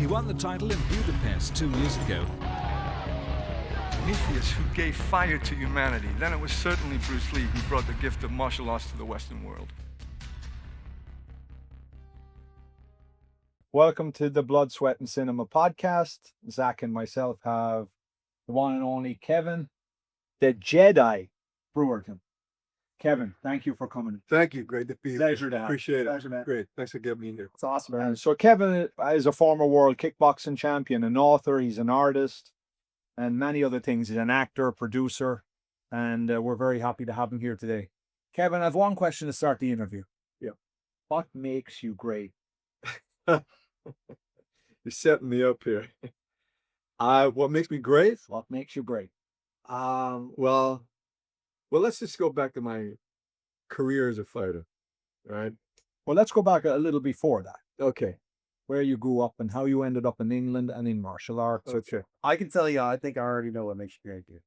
He won the title in Budapest 2 years ago. Prometheus who gave fire to humanity. Then it was certainly Bruce Lee who brought the gift of martial arts to the Western world. Welcome to the Blood, Sweat, and Cinema podcast. Zach and myself have the one and only Kevin, the Jedi Brewerton. Kevin, thank you for coming. Thank you. Great to be here. Pleasure to have. Appreciate it. Pleasure, man. Great. Thanks for getting me in here. It's awesome. And so Kevin is a former world kickboxing champion, an author, he's an artist, and many other things. He's an actor, producer, and we're very happy to have him here today. Kevin, I have one question to start the interview. Yeah. What makes you great? You're setting me up here. What makes me great? What makes you great? Well, let's just go back to my career as a fighter, right? Well, let's go back a little before that. Okay. Where you grew up and how you ended up in England and in martial arts. Okay. I can tell you, I think I already know what makes you great, dude.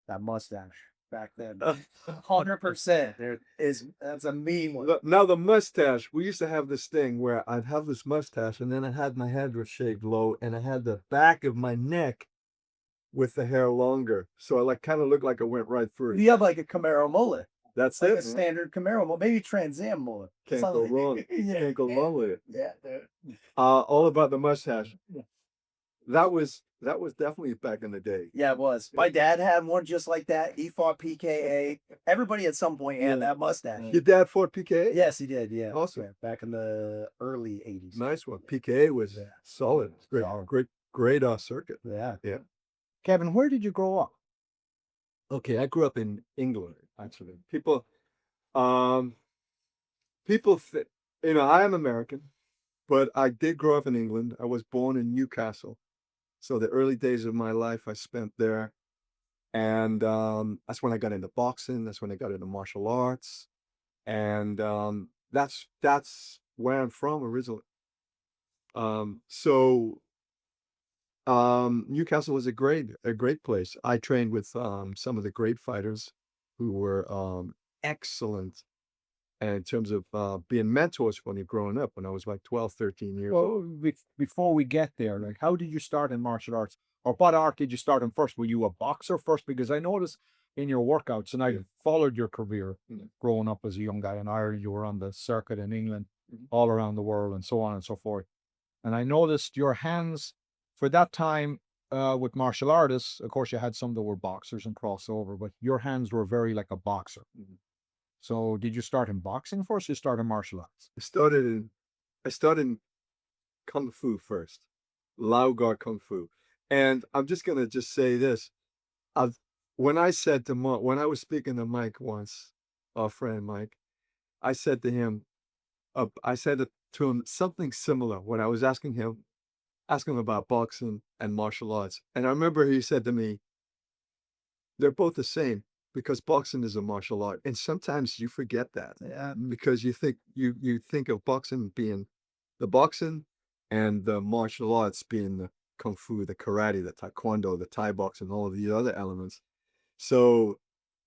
That mustache back then. 100%. That's a mean one. Now the mustache, we used to have this thing where I'd have this mustache and then I had my head was shaved low and I had the back of my neck with the hair longer. So I kind of looked like I went right through. You have like a Camaro mullet. That's Like it. a standard Camaro mullet. Maybe Trans Am mullet. Can't go Something. wrong. Yeah. Can't go wrong with it. Yeah, dude. All about the mustache. That was definitely back in the day. Yeah, it was. My dad had one just like that. He fought PKA. Everybody at some point had that mustache. Your dad fought PKA? Yes, he did. Yeah. Awesome. Yeah, back in the early 80s. Nice one. PKA was solid. Great, Solid. great circuit. Yeah. Yeah. Kevin, where did you grow up? Okay, I grew up in England, actually. People I am American, but I did grow up in England. I was born in Newcastle. So the early days of my life I spent there. And that's when I got into boxing. That's when I got into martial arts. And that's where I'm from originally. Newcastle was a great place. I trained with some of the great fighters who were excellent in terms of being mentors when you're growing up when I was like 12, 13 years old. Well, before we get there, like, how did you start in martial arts? Or what art did you start in first? Were you a boxer first? Because I noticed in your workouts, and I followed your career growing up as a young guy in Ireland, you were on the circuit in England, all around the world, and so on and so forth. And I noticed your hands, for that time, with martial artists, of course, you had some that were boxers and crossover, but your hands were very like a boxer. So did you start in boxing first or you start in martial arts? I started in Kung Fu first, LaGar Kung Fu. And I'm just going to say this. When I was speaking to Mike once, our friend Mike, I said to him something similar when I was asking him about boxing and martial arts. And I remember he said to me, they're both the same because boxing is a martial art. And sometimes you forget that because you think of boxing being the boxing and the martial arts being the Kung Fu, the karate, the taekwondo, the Thai boxing, all of the other elements. So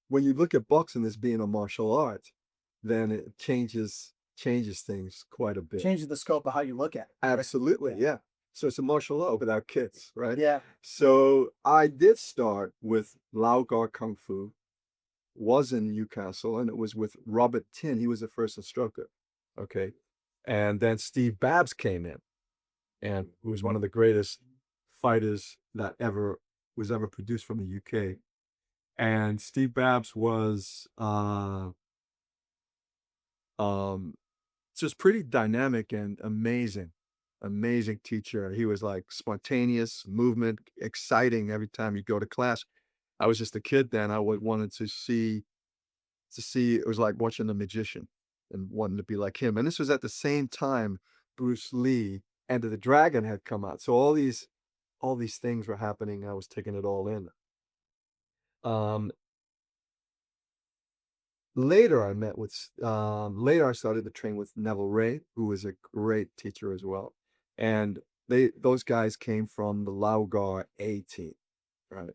when you look at boxing as being a martial art, then it changes things quite a bit. Changes the scope of how you look at it. Absolutely, yeah. So it's a martial art without kits, right? Yeah. So I did start with LaGar Kung Fu, was in Newcastle, and it was with Robert Tin. He was the first instructor, okay? And then Steve Babs came in, and who was one of the greatest fighters that was ever produced from the UK. And Steve Babs was just pretty dynamic and amazing teacher. He was like spontaneous movement, exciting every time you go to class. I was just a kid then. I wanted to see, it was like watching a magician and wanting to be like him. And this was at the same time Bruce Lee, Enter the Dragon had come out. So all these things were happening. I was taking it all in. Later I started to train with Neville Ray, who was a great teacher as well. And those guys came from the LaGar A team, right?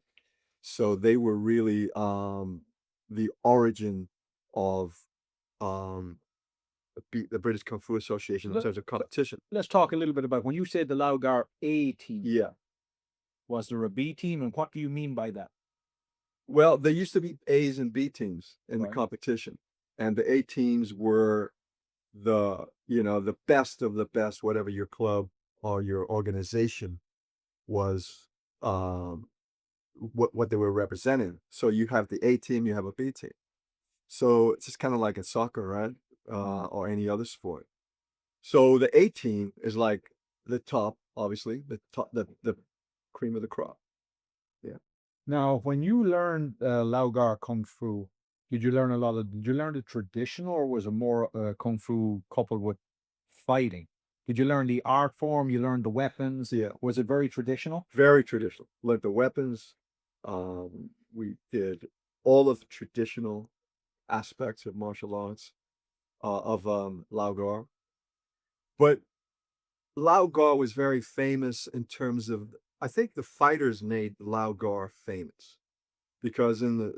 So they were really the origin of the British Kung Fu Association in terms of competition. Let's talk a little bit about when you said the LaGar A team. Yeah. Was there a B team, and what do you mean by that? Well, there used to be A's and B teams in the Right. competition, and the A teams were the best of the best, whatever your club or your organization was, what they were representing. So you have the A team, you have a B team. So it's just kind of like in soccer, right? Or any other sport. So the A team is like the top, obviously, the cream of the crop. Yeah. Now, when you learned LaGar Kung Fu, did you learn the traditional, or was it more Kung Fu coupled with fighting? Did you learn the art form? You learned the weapons? Yeah. Was it very traditional? Very traditional. Learned the weapons. We did all of the traditional aspects of martial arts, of LaGar. But LaGar was very famous in terms of, I think the fighters made LaGar famous, because in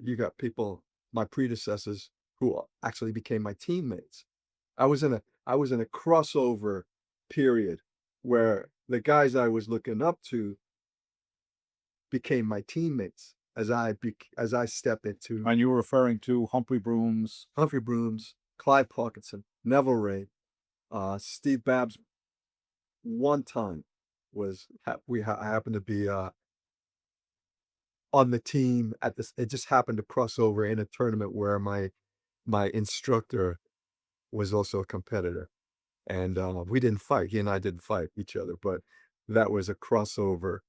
you got people, my predecessors, who actually became my teammates. I was in a crossover period where the guys I was looking up to became my teammates as I stepped into And you were referring to Humphrey Brooms. Humphrey Brooms, Clive Parkinson, Neville Ray, Steve Babs. One time I happened to be on the team at this. It just happened to cross over in a tournament where my instructor was also a competitor, and we didn't fight. He and I didn't fight each other, but that was a crossover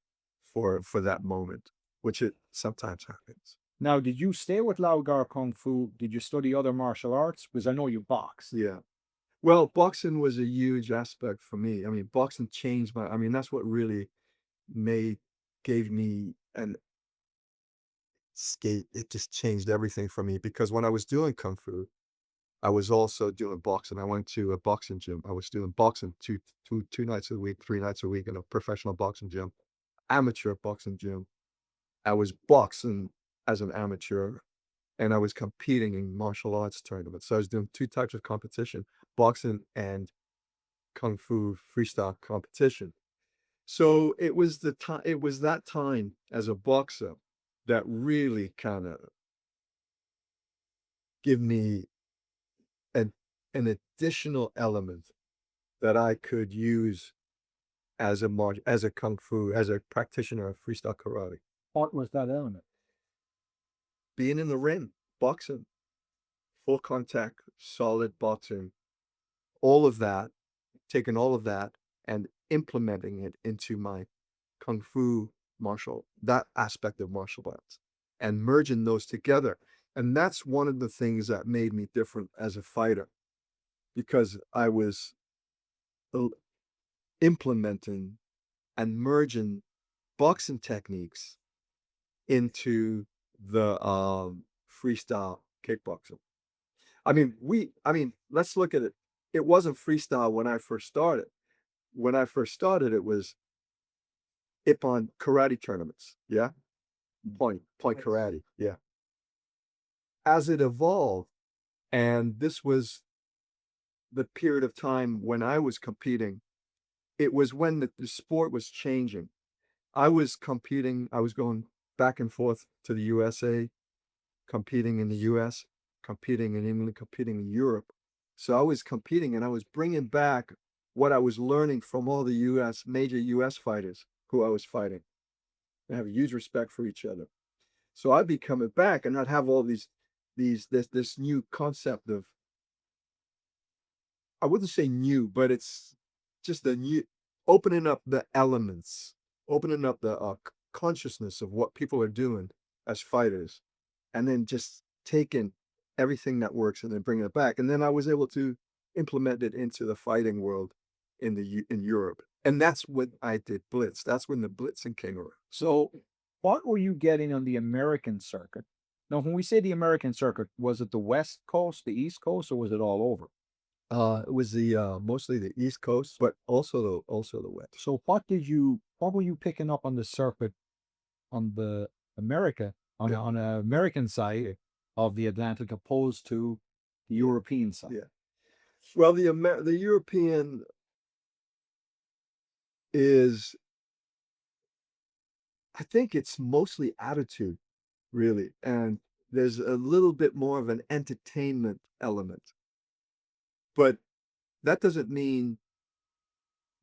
for that moment, which it sometimes happens. Now, did you stay with LaGar Kung Fu? Did you study other martial arts? Because I know you box. Yeah. Well, boxing was a huge aspect for me. I mean, boxing changed that's what really gave me an skate. It just changed everything for me, because when I was doing Kung Fu, I was also doing boxing. I went to a boxing gym. I was doing boxing two nights a week, 3 nights a week in a professional boxing gym, amateur boxing gym. I was boxing as an amateur, and I was competing in martial arts tournaments. So I was doing 2 types of competition, boxing and Kung Fu freestyle competition. So it was that time as a boxer that really kind of give me an additional element that I could use as a Kung Fu, as a practitioner of freestyle karate. What was that element? Being in the ring, boxing, full contact, solid boxing, all of that, taking all of that and implementing it into my Kung Fu that aspect of martial arts, and merging those together. And that's one of the things that made me different as a fighter, because I was implementing and merging boxing techniques into the freestyle kickboxing. Let's look at it. It wasn't freestyle when I first started. When I first started, it was Ippon karate tournaments. Yeah. Point karate. Yeah. As it evolved, and this was the period of time when I was competing, it was when the sport was changing. I was competing, I was going back and forth to the USA, competing in the US, competing in England, competing in Europe. So I was competing, and I was bringing back what I was learning from all the major US fighters who I was fighting. I have a huge respect for each other. So I'd be coming back, and I'd have all this new concept of, I wouldn't say new, but it's just a new, opening up the elements, opening up the consciousness of what people are doing as fighters, and then just taking everything that works and then bringing it back. And then I was able to implement it into the fighting world in Europe. And that's when I did Blitz. That's when the Blitzing came around. So, what were you getting on the American circuit? Now, when we say the American circuit, was it the West Coast, the East Coast, or was it all over? It was mostly the East Coast, but also the West. So, what were you picking up on the circuit on the on the American side of the Atlantic, opposed to the European side? Yeah. Well, the European is, I think it's mostly attitude, really, and there's a little bit more of an entertainment element. But that doesn't mean,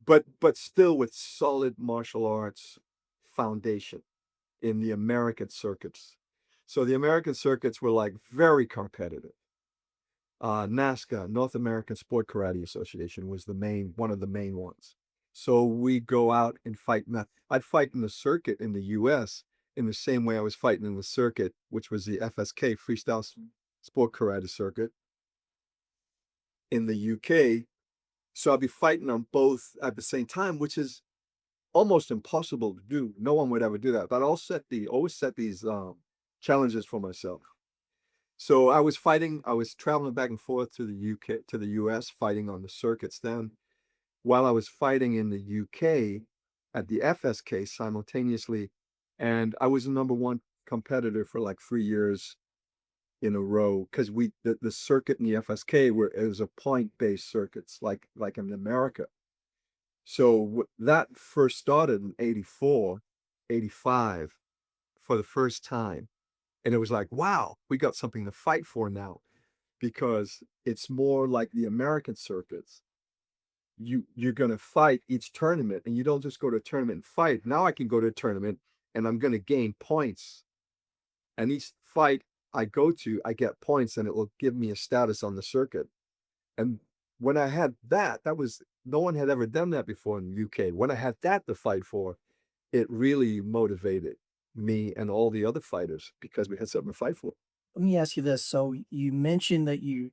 but still with solid martial arts foundation in the American circuits. So the American circuits were like very competitive. NASCA, North American Sport Karate Association, was one of the main ones. So we go out and fight. I'd fight in the circuit in the US in the same way I was fighting in the circuit, which was the FSK, Freestyle Sport Karate Circuit in the UK. So I'd be fighting on both at the same time, which is almost impossible to do. No one would ever do that. But I'll always set these challenges for myself. So I was traveling back and forth to the UK, to the US, fighting on the circuits. Then while I was fighting in the UK at the FSK simultaneously, and I was the #1 competitor for like 3 years in a row, because the circuit in the FSK it was a point-based circuits like in America. So that first started in 84, 85 for the first time. And it was like, wow, we got something to fight for now, because it's more like the American circuits. You're going to fight each tournament, and you don't just go to a tournament and fight. Now I can go to a tournament and I'm going to gain points. And each fight I go to, I get points, and it will give me a status on the circuit. And when I had that was, no one had ever done that before in the UK. When I had that to fight for, it really motivated me and all the other fighters, because we had something to fight for. Let me ask you this. So you mentioned that you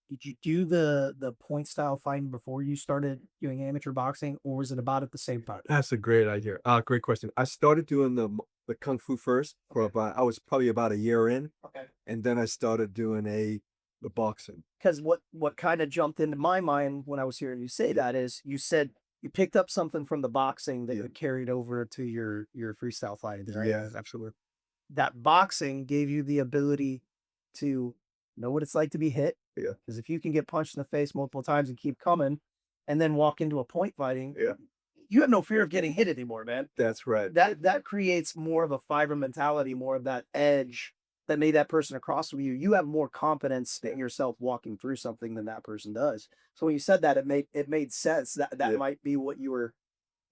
did you do the point style fighting before you started doing amateur boxing, or was it about at the same time? That's a great idea. Great question. I started doing the Kung Fu first I was probably about a year in. Okay. And then I started doing the boxing. Because what kind of jumped into my mind when I was hearing you say that is, you said you picked up something from the boxing that you carried over to your freestyle fighting, right? Yeah, absolutely. That boxing gave you the ability to know what it's like to be hit. Yeah. Because if you can get punched in the face multiple times and keep coming, and then walk into a point fighting, Yeah. you have no fear of getting hit anymore, man. That's right. That creates more of a fighter mentality, more of that edge that made that person across from you. You have more confidence in yourself walking through something than that person does. So when you said that, it made sense that Yeah. might be what you were.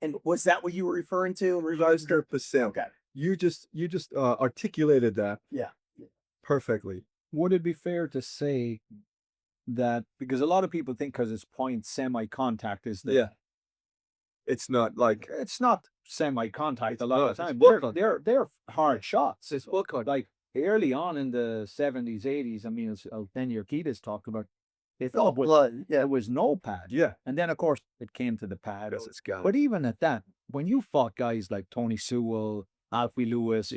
And was that what you were referring to in regards to? 100%. Okay. You just articulated that Yeah. perfectly. Would it be fair to say that, because a lot of people think because it's point semi-contact is that Yeah. It's not like, it's not semi-contact It's a lot of the not. time. It's They're hard shots. it's book hard. Like early on in the 70s, 80s, I mean, then your Kitas talked about it. Oh, blood. Yeah. There was no pad. Yeah. And then, of course, it came to the pad. Yes, it's got it. But even at that, when you fought guys like Tony Sewell, Alfie Lewis,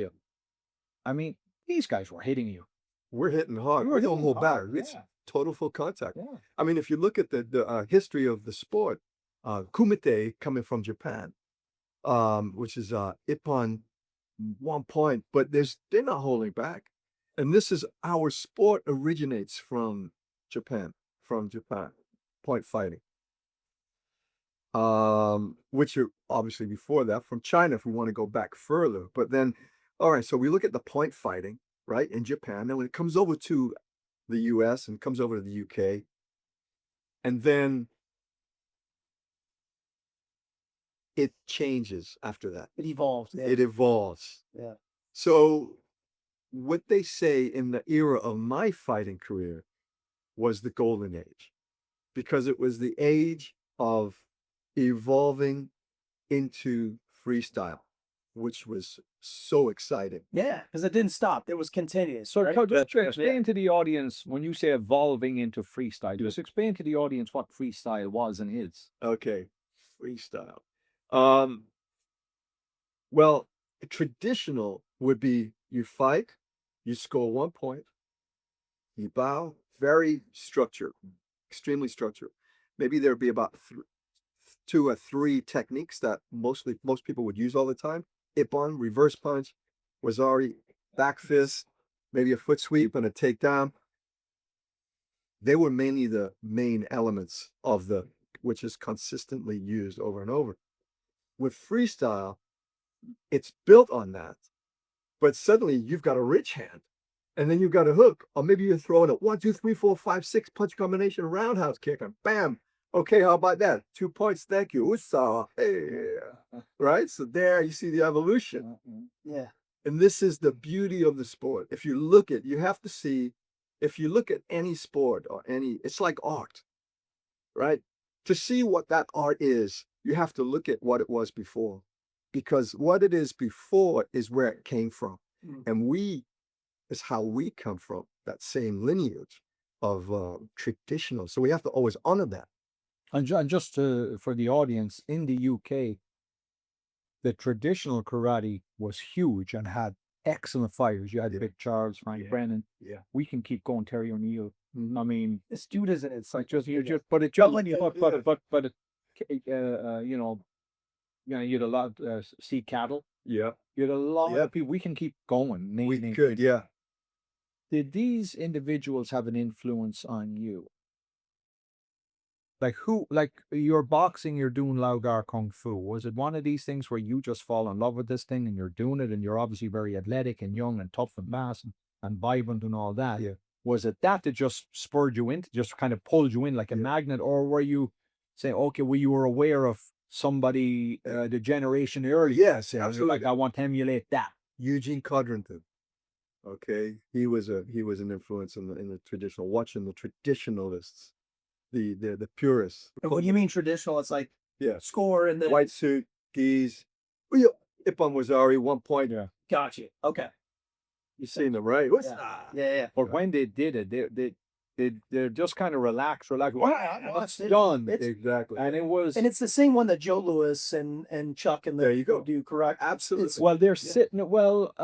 I mean, these guys were hitting you. We're hitting hard. We're We don't hitting hold back. hard, It's yeah. total full contact. Yeah. I mean, if you look at the history of the sport, kumite coming from Japan, which is ippon 1 point, but they're not holding back. And this is, our sport originates from Japan, point fighting. Which are obviously before that from China, if we want to go back further. But then, all right, so we look at the point fighting, right, in Japan. And when it comes over to the US and comes over to the UK, and then it changes after that. It evolved. It evolves. Yeah. So what they say in the era of my fighting career was the golden age, because it was the age of evolving into freestyle, which was so exciting. Yeah, because it didn't stop. It was continuous. So right? just explain to the audience, when you say evolving into freestyle, just explain to the audience what freestyle was and is. Okay, freestyle. Well, traditional would be you fight, you score 1 point, you bow, very structured, extremely structured. Maybe there'd be about 2 or 3 techniques that most people would use all the time. Ippon, reverse punch, wazari, back fist, maybe a foot sweep and a takedown. they were mainly the main elements of which is consistently used over and over. With freestyle, it's built on that, but suddenly you've got a rich hand, and then you've got a hook, or maybe you're throwing a 1, 2, 3, 4, 5, 6 punch combination roundhouse kick, and bam. Okay, how about that? 2 points, thank you. Usawa. Hey. Right? So there you see the evolution. Yeah. And this is the beauty of the sport. If you look at, you have to see, if you look at any sport or it's like art, right? To see what that art is, you have to look at what it was before, because what it is before is where it came from. And is how we come from, that same lineage of traditional. So we have to always honor that. And just for the audience, in the UK, the traditional karate was huge and had excellent fighters. You had Big Charles, Frank Brennan. Yeah. We can keep going, Terry O'Neill. I mean, This dude isn't it? It's like you know, you had a lot sea cattle. Yeah. You had a lot Yeah. of people. We can keep going. We could, yeah. Did these individuals have an influence on you? Like who, like you're boxing, you're doing LaGar Kung Fu. Was it one of these things where you just fall in love with this thing and you're doing it and you're obviously very athletic and young and tough and mass and vibrant and all that? Yeah. Was it that just spurred you into, just kind of pulled you in like a magnet? Or were you saying, okay, well, you were aware of somebody, the generation earlier? Yes, Like, absolutely. I want to emulate that. Eugene Codrington. Okay. He was an influence in the traditional, watching the traditionalists, the purists. What do you mean traditional? It's like Yeah. score and then White suit, gis. Well, yeah, Ippon Wazari, 1 point. Yeah. Gotcha. Okay. You seen them, right? What's Yeah. But when they did it, they're just kind of relaxed. Wow, That's it. done. Exactly. And it was, And it's the same one that Joe Lewis and Chuck and There you go. do, correct? Absolutely. well, they're sitting, well,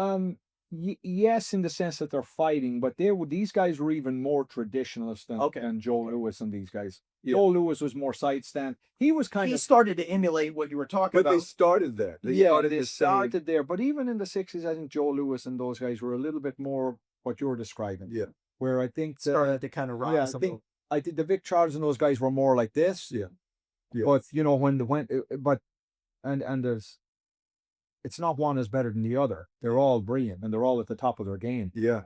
yes, in the sense that they're fighting, but these guys were even more traditionalist than Joe Lewis and these guys. Yeah. Joe Lewis was more side stand. He was kind He of, started to emulate what you were talking But they about. started there. They started they the started there. But even in the 60s, I think Joe Lewis and those guys were a little bit more what you're describing. Yeah. Where I think Started to kind of rise. I think the Vic Charles and those guys were more like this. Yeah. Yeah. But you know, and there's, it's not one is better than the other. They're all brilliant and they're all at the top of their game. Yeah.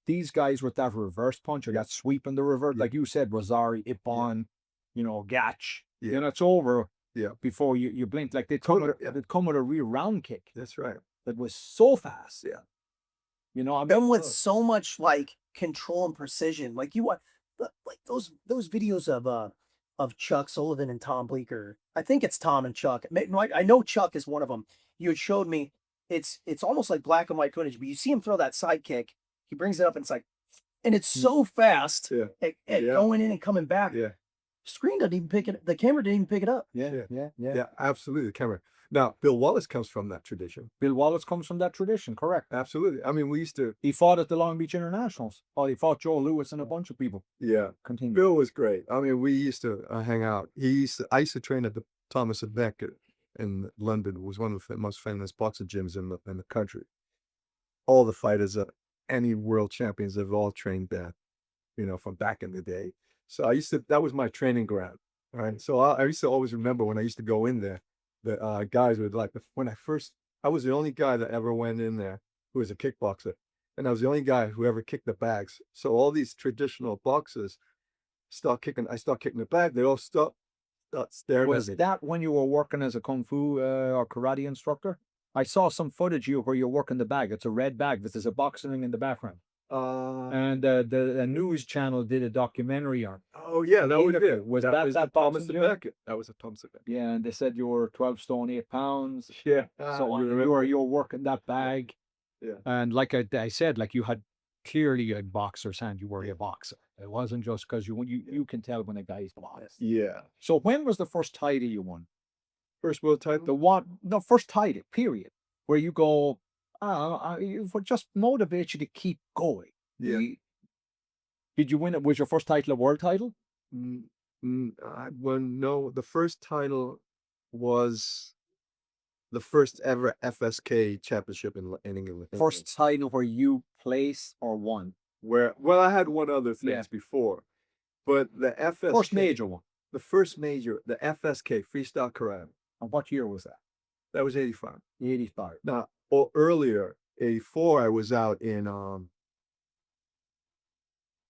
These guys with that reverse punch or that sweep in the reverse, like you said, Rosari, Ippon, you know, Gatch. Yeah. You know, it's over. Yeah. Before you blink, like they'd Totally, come with a real round kick That's right. that was so fast. Yeah. You know, I mean, Done with so much like control and precision. Like you want like those videos of Chuck Sullivan and Tom Bleeker. I think it's Tom and Chuck. I know Chuck is one of them. You had showed me. It's almost like black and white footage, but you see him throw that side kick. He brings it up and it's like, and it's so fast Yeah. at going in and coming back. Yeah. Screen doesn't even pick it. The camera didn't even pick it up. Yeah. Absolutely. The camera. Now, Bill Wallace comes from that tradition. Bill Wallace comes from that tradition, correct? Absolutely. I mean, we used to. He fought at the Long Beach Internationals. Oh, he fought Joe Lewis and a bunch of people. Yeah. Continue. Bill was great. I mean, we used to hang out. I used to train at the Thomas and Beck in London. It was one of the most famous boxing gyms in the country. All the fighters, any world champions, have all trained there, you know, from back in the day. So that was my training ground. Right. So I used to always remember when I used to go in there, the guys would like, I was the only guy that ever went in there who was a kickboxer. And I was the only guy who ever kicked the bags. So all these traditional boxers I start kicking the bag. They all start staring Was at me. that when you were working as a kung fu or karate instructor? I saw some footage of you where you're working the bag. It's a red bag. There's a boxing ring in the background. And the news channel did a documentary on. Oh yeah, that was it. Was that was that Thomas boxing and ring? Beckett. That was a Thomas and Beckett. Yeah, and they said you were 12 stone 8 pounds. Yeah. So you were working that bag. Yeah. And like I said, like you had clearly a boxer's hand. You were a boxer. It wasn't just because you can tell when a guy's boxed. Yeah. So when was the first title you won? First world title. The first title, period, where you go, it just motivates you to keep going. Yeah. Did you win it? Was your first title a world title? No, the first title was the first ever FSK championship in England. First title where you placed or won? Well, I had one other things Yeah. before, but the FSK, First major one. the first major, the FSK Freestyle Karate, And what year was that? that was 85. 85. Now, or earlier, 84, I was out in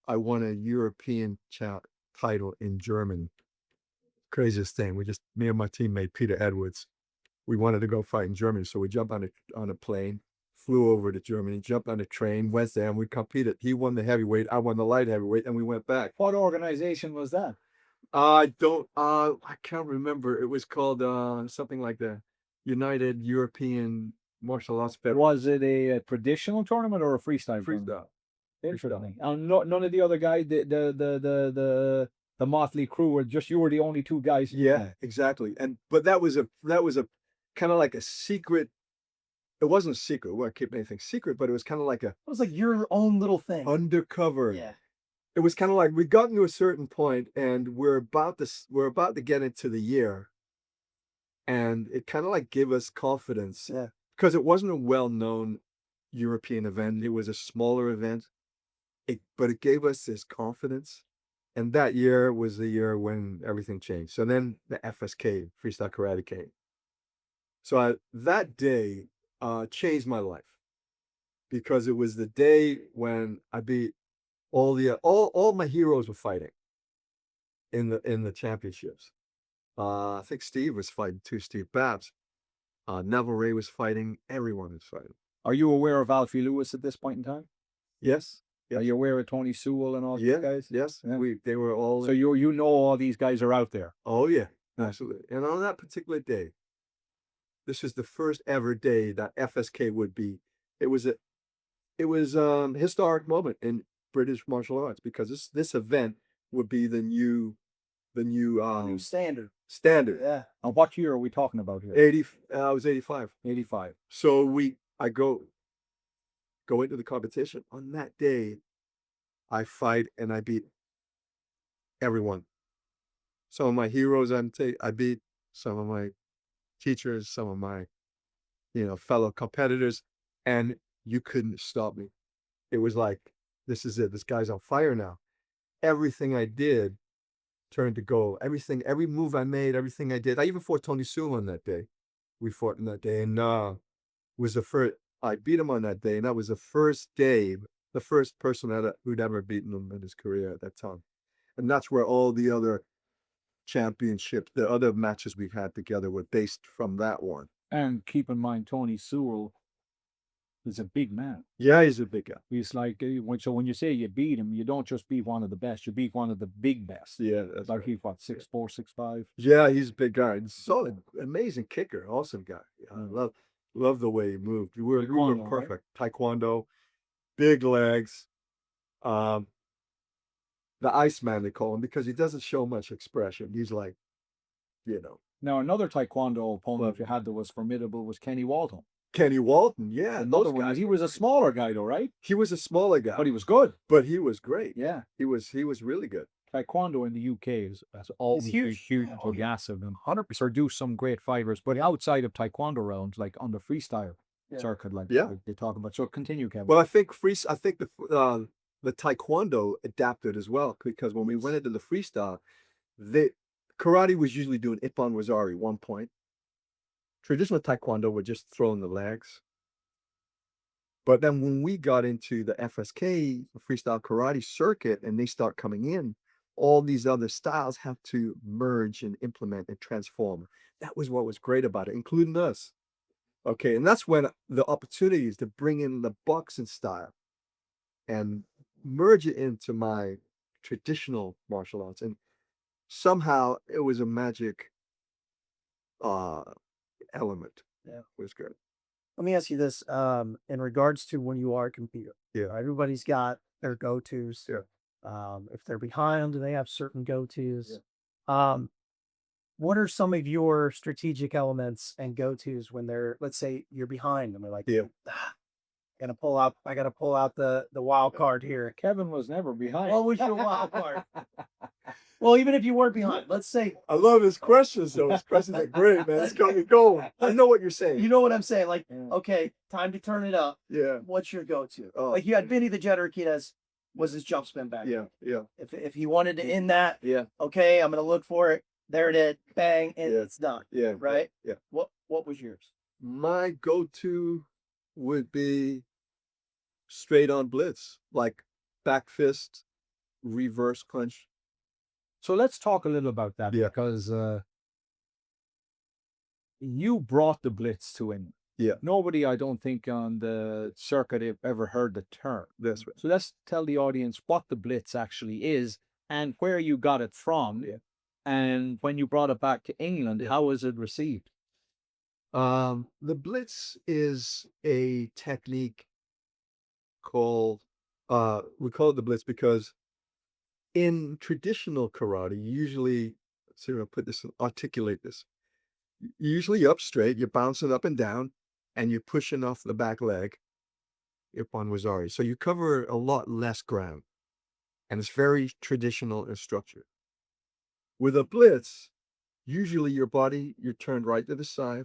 I won a European title in Germany. Craziest thing. Me and my teammate Peter Edwards, we wanted to go fight in Germany, so we jumped on a plane, flew over to Germany, jumped on a train, went there, and we competed. He won the heavyweight, I won the light heavyweight, and we went back. What organization was that? I can't remember. It was called something like the United European Martial Arts Federation. Was it a traditional tournament or a freestyle tournament? Freestyle. Interesting. And none of the other guys, the motley crew, were just you were the only two guys. Yeah, exactly. But that was a kind of like a secret. It wasn't a secret. We weren't keeping anything secret, but it was kind of like a It was like your own little thing. undercover. Yeah. It was kind of like we gotten to a certain point, and we're about to get into the year, and it kind of like gave us confidence. Yeah. Because it wasn't a well-known European event. It was a smaller event. But it gave us this confidence. And that year was the year when everything changed. So then the FSK, Freestyle Karate, came. So that day changed my life. Because it was the day when I beat all my heroes were fighting in the championships. I think Steve was fighting too, Steve Babs. Neville Ray was fighting. Everyone was fighting. Are you aware of Alfie Lewis at this point in time? Yes. Are you aware of Tony Sewell and all these Yeah. guys? Yes. Yeah. They were all. So you know all these guys are out there. Oh yeah, absolutely. And on that particular day, this was the first ever day that FSK would be. It was a historic moment in British martial arts because this event would be the new New standard. standard. Yeah. And what year are we talking about here? 80. I was 85. 85. So I go into the competition. On that day, I fight and I beat everyone. Some of my heroes I beat, some of my teachers, some of my, fellow competitors, and you couldn't stop me. It was like, this is it. This guy's on fire now. Everything I did turned to gold. Every move I made, everything I did. I even fought Tony Sewell on that day. We fought on that day, and was the first. I beat him on that day, and that was the first day, the first person who'd ever beaten him in his career at that time. And that's where all the other championships, the other matches we've had together were based from that one. And keep in mind, Tony Sewell is a big man. Yeah, he's a big guy. He's like, when you say you beat him, you don't just beat one of the best, you beat one of the big best. Yeah, that's Like right. he, what, 6'4", 6'5"? Yeah, he's a big guy. And solid, amazing kicker, awesome guy. I love the way he moved. We were Taekwondo, perfect. Taekwondo, big legs. The Iceman, they call him, because he doesn't show much expression. He's like, Now, another Taekwondo opponent you had that was formidable was Kenny Walton. Kenny Walton. Yeah, Another those one. guys. He was a smaller guy though, right? He was a smaller guy, But he was good. but he was great. Yeah. He was really good. Taekwondo in the UK has always been huge. huge, Oh, yeah. massive, and 100% produced some great fighters. But outside of Taekwondo realms, like on the freestyle circuit, like Yeah. they talk about. So continue, Kevin. Well, I think the Taekwondo adapted as well, because when we went into the freestyle, karate was usually doing Ippon Wazari 1 point. Traditional Taekwondo were just throwing the legs. But then when we got into the FSK, the freestyle karate circuit, and they start coming in, all these other styles have to merge and implement and transform. That was what was great about it, including us. Okay, and that's when the opportunities to bring in the boxing style and merge it into my traditional martial arts. And somehow it was a magic element. Yeah. It was good. Let me ask you this, in regards to when you are competing. Yeah. Everybody's got their go-tos. Yeah. If they're behind, they have certain go-tos. What are some of your strategic elements and go-tos when let's say you're behind and they're like, Yeah. I gotta pull out the wild card here. Kevin was never behind. What was your wild card? Well, even if you weren't behind, let's say, I love his questions, though. His questions are great, man. It's got me going. I know what you're saying. you know what I'm saying? Like, Yeah. okay, time to turn it up. Yeah. What's your go-to? Oh. Like you had Vinny the Jet Urquidez was his jump spin back. Yeah, yeah, If he wanted to end that, yeah, okay, I'm gonna look for it. There it is, bang, and Yeah. it's done. yeah. Right? Yeah. What was yours? My go-to would be straight on blitz, like back fist, reverse punch. So let's talk a little about that Yeah. because you brought the blitz to him. Yeah. Nobody, I don't think, on the circuit have ever heard the term. That's right. So let's tell the audience what the blitz actually is and where you got it from. Yeah. And when you brought it back to England, how was it received? The blitz is a technique called, we call it the blitz because in traditional karate, usually, see, I'll put this, articulate this. Usually up straight, you're bouncing up and down, and you're pushing off the back leg upon wazari. So you cover a lot less ground, and it's very traditional in structure. With a blitz, usually your body, you're turned right to the side.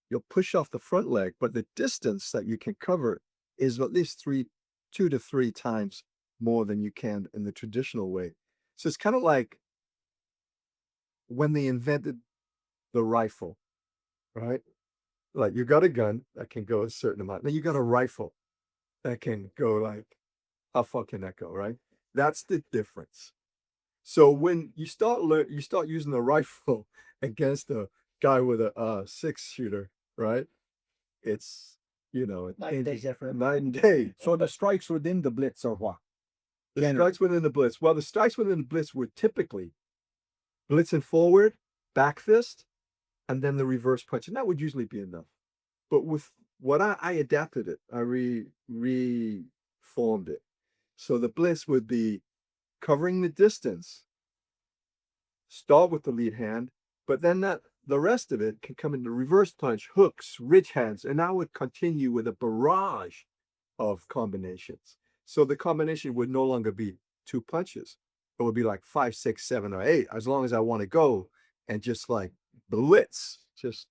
You'll push off the front leg, but the distance that you can cover is at least 2 to 3 times more than you can in the traditional way. So it's kind of like when they invented the rifle, right? Like you got a gun that can go a certain amount. Then you got a rifle that can go like, how far can that go, right? That's the difference. So when you start using the rifle against a guy with a 6-shooter, right? It's, Night and day different. night and day. So the strikes within the blitz are what? The strikes within the blitz. Well, the strikes within the blitz were typically blitzing forward, back fist, and then the reverse punch. And that would usually be enough. But with what I adapted it, I reformed it. So the blitz would be covering the distance, start with the lead hand, but then the rest of it can come into reverse punch, hooks, ridge hands, and I would continue with a barrage of combinations. So the combination would no longer be 2 punches. It would be like 5, 6, 7, or 8, as long as I want to go and just like blitz, just,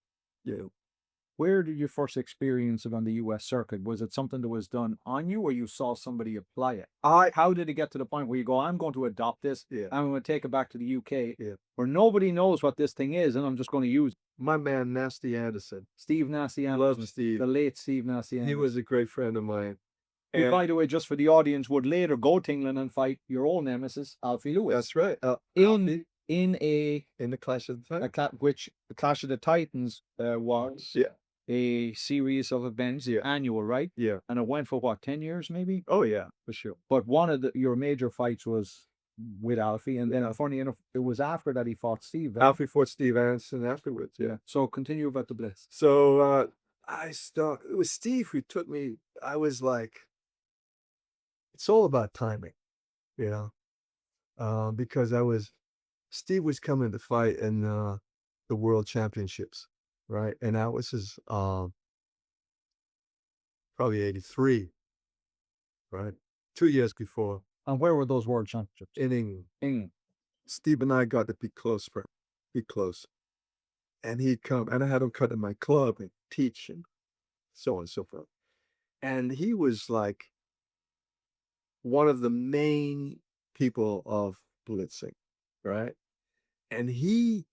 Where did you first experience it on the US circuit? Was it something that was done on you or you saw somebody apply it? How did it get to the point where you go, I'm going to adopt this, Yeah. I'm going to take it back to the UK, Yeah. where nobody knows what this thing is, and I'm just going to use it? My man, Nasty Anderson. Steve Nasty I Anderson, love Steve. the late Steve Nasty Anderson. He was a great friend of mine. Who, And by the way, just for the audience, would later go to England and fight your old nemesis, Alfie Lewis. that's right. In a In the Clash of the Titans. which the Clash of the Titans was Yeah. a series of events, annual, right? Yeah. And it went for what, 10 years maybe? Oh, yeah, for sure. But one of your major fights was with Alfie, and then funny enough, it was after that he fought Steve. Right? Alfie fought Steve Anderson afterwards. Yeah. So continue about the Blitz. So it was Steve who took me. I was like, it's all about timing, because Steve was coming to fight in the world championships, right? And that was his, probably 83, right? 2 years before And where were those world championships? in England. England. Steve and I got to be close. And he'd come, and I had him cut in my club and teach and so on and so forth. And he was like one of the main people of blitzing, right? And he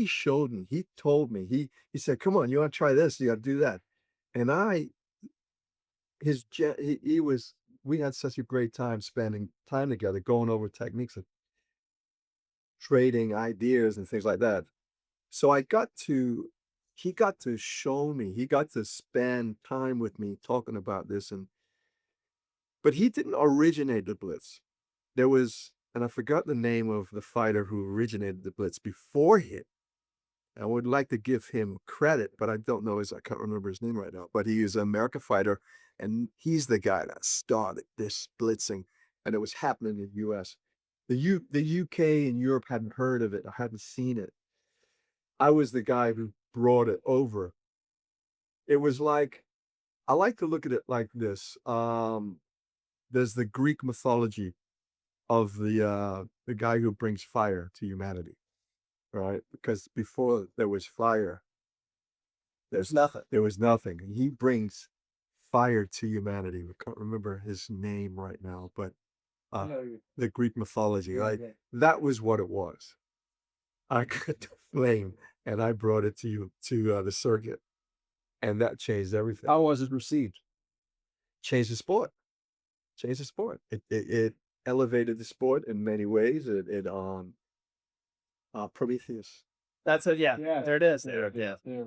showed me, he told me, he said, come on, you want to try this? You got to do that. And we had such a great time spending time together, going over techniques and trading ideas and things like that. So he got to show me, he got to spend time with me talking about this. But he didn't originate the Blitz. There was, and I forgot the name of the fighter who originated the Blitz before him. I would like to give him credit, but I don't know I can't remember his name right now. But he is an American fighter, and he's the guy that started this blitzing, and it was happening in the U.S. The UK and Europe hadn't heard of it, I hadn't seen it. I was the guy who brought it over. It was like, I like to look at it like this. There's the Greek mythology of the guy who brings fire to humanity, right? Because before there was fire, There's nothing. there was nothing. And he brings fire to humanity. I can't remember his name right now, but the Greek mythology, right? That was what it was. I got the flame and I brought it to you to the circuit, and that changed everything. How was it received? Changed the sport. Changed the sport. It elevated the sport in many ways. Prometheus. That's it. Yeah. Yeah. There it is. Yeah. Yeah.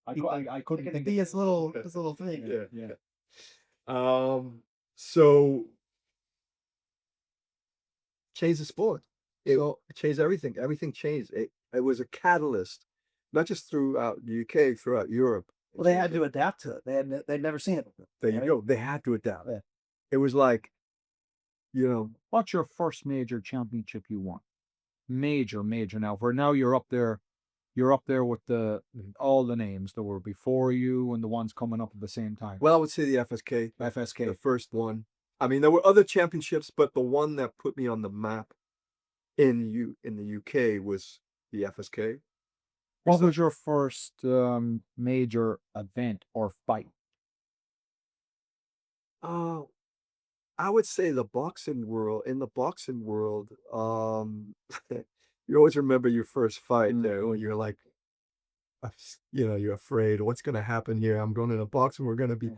I couldn't think see of his little thing. Yeah. Yeah. So changed the sport. It changed everything. Everything changed. It was a catalyst, not just throughout the UK, throughout Europe. Well, they had to adapt to it. They'd never seen it before. There you right? go. They had to adapt. Yeah. It was like, you know, What's your first major championship you won? Major now. For now, you're up there with all the names that were before you and the ones coming up at the same time. well, I would say the FSK, the FSK. first one. I mean, there were other championships, but the one that put me on the map in the UK was the FSK. What was your first major event or fight? I would say the boxing world. In the boxing world, you always remember your first fight there when you're like, you're afraid. What's going to happen here? I'm going into boxing. We're going to be,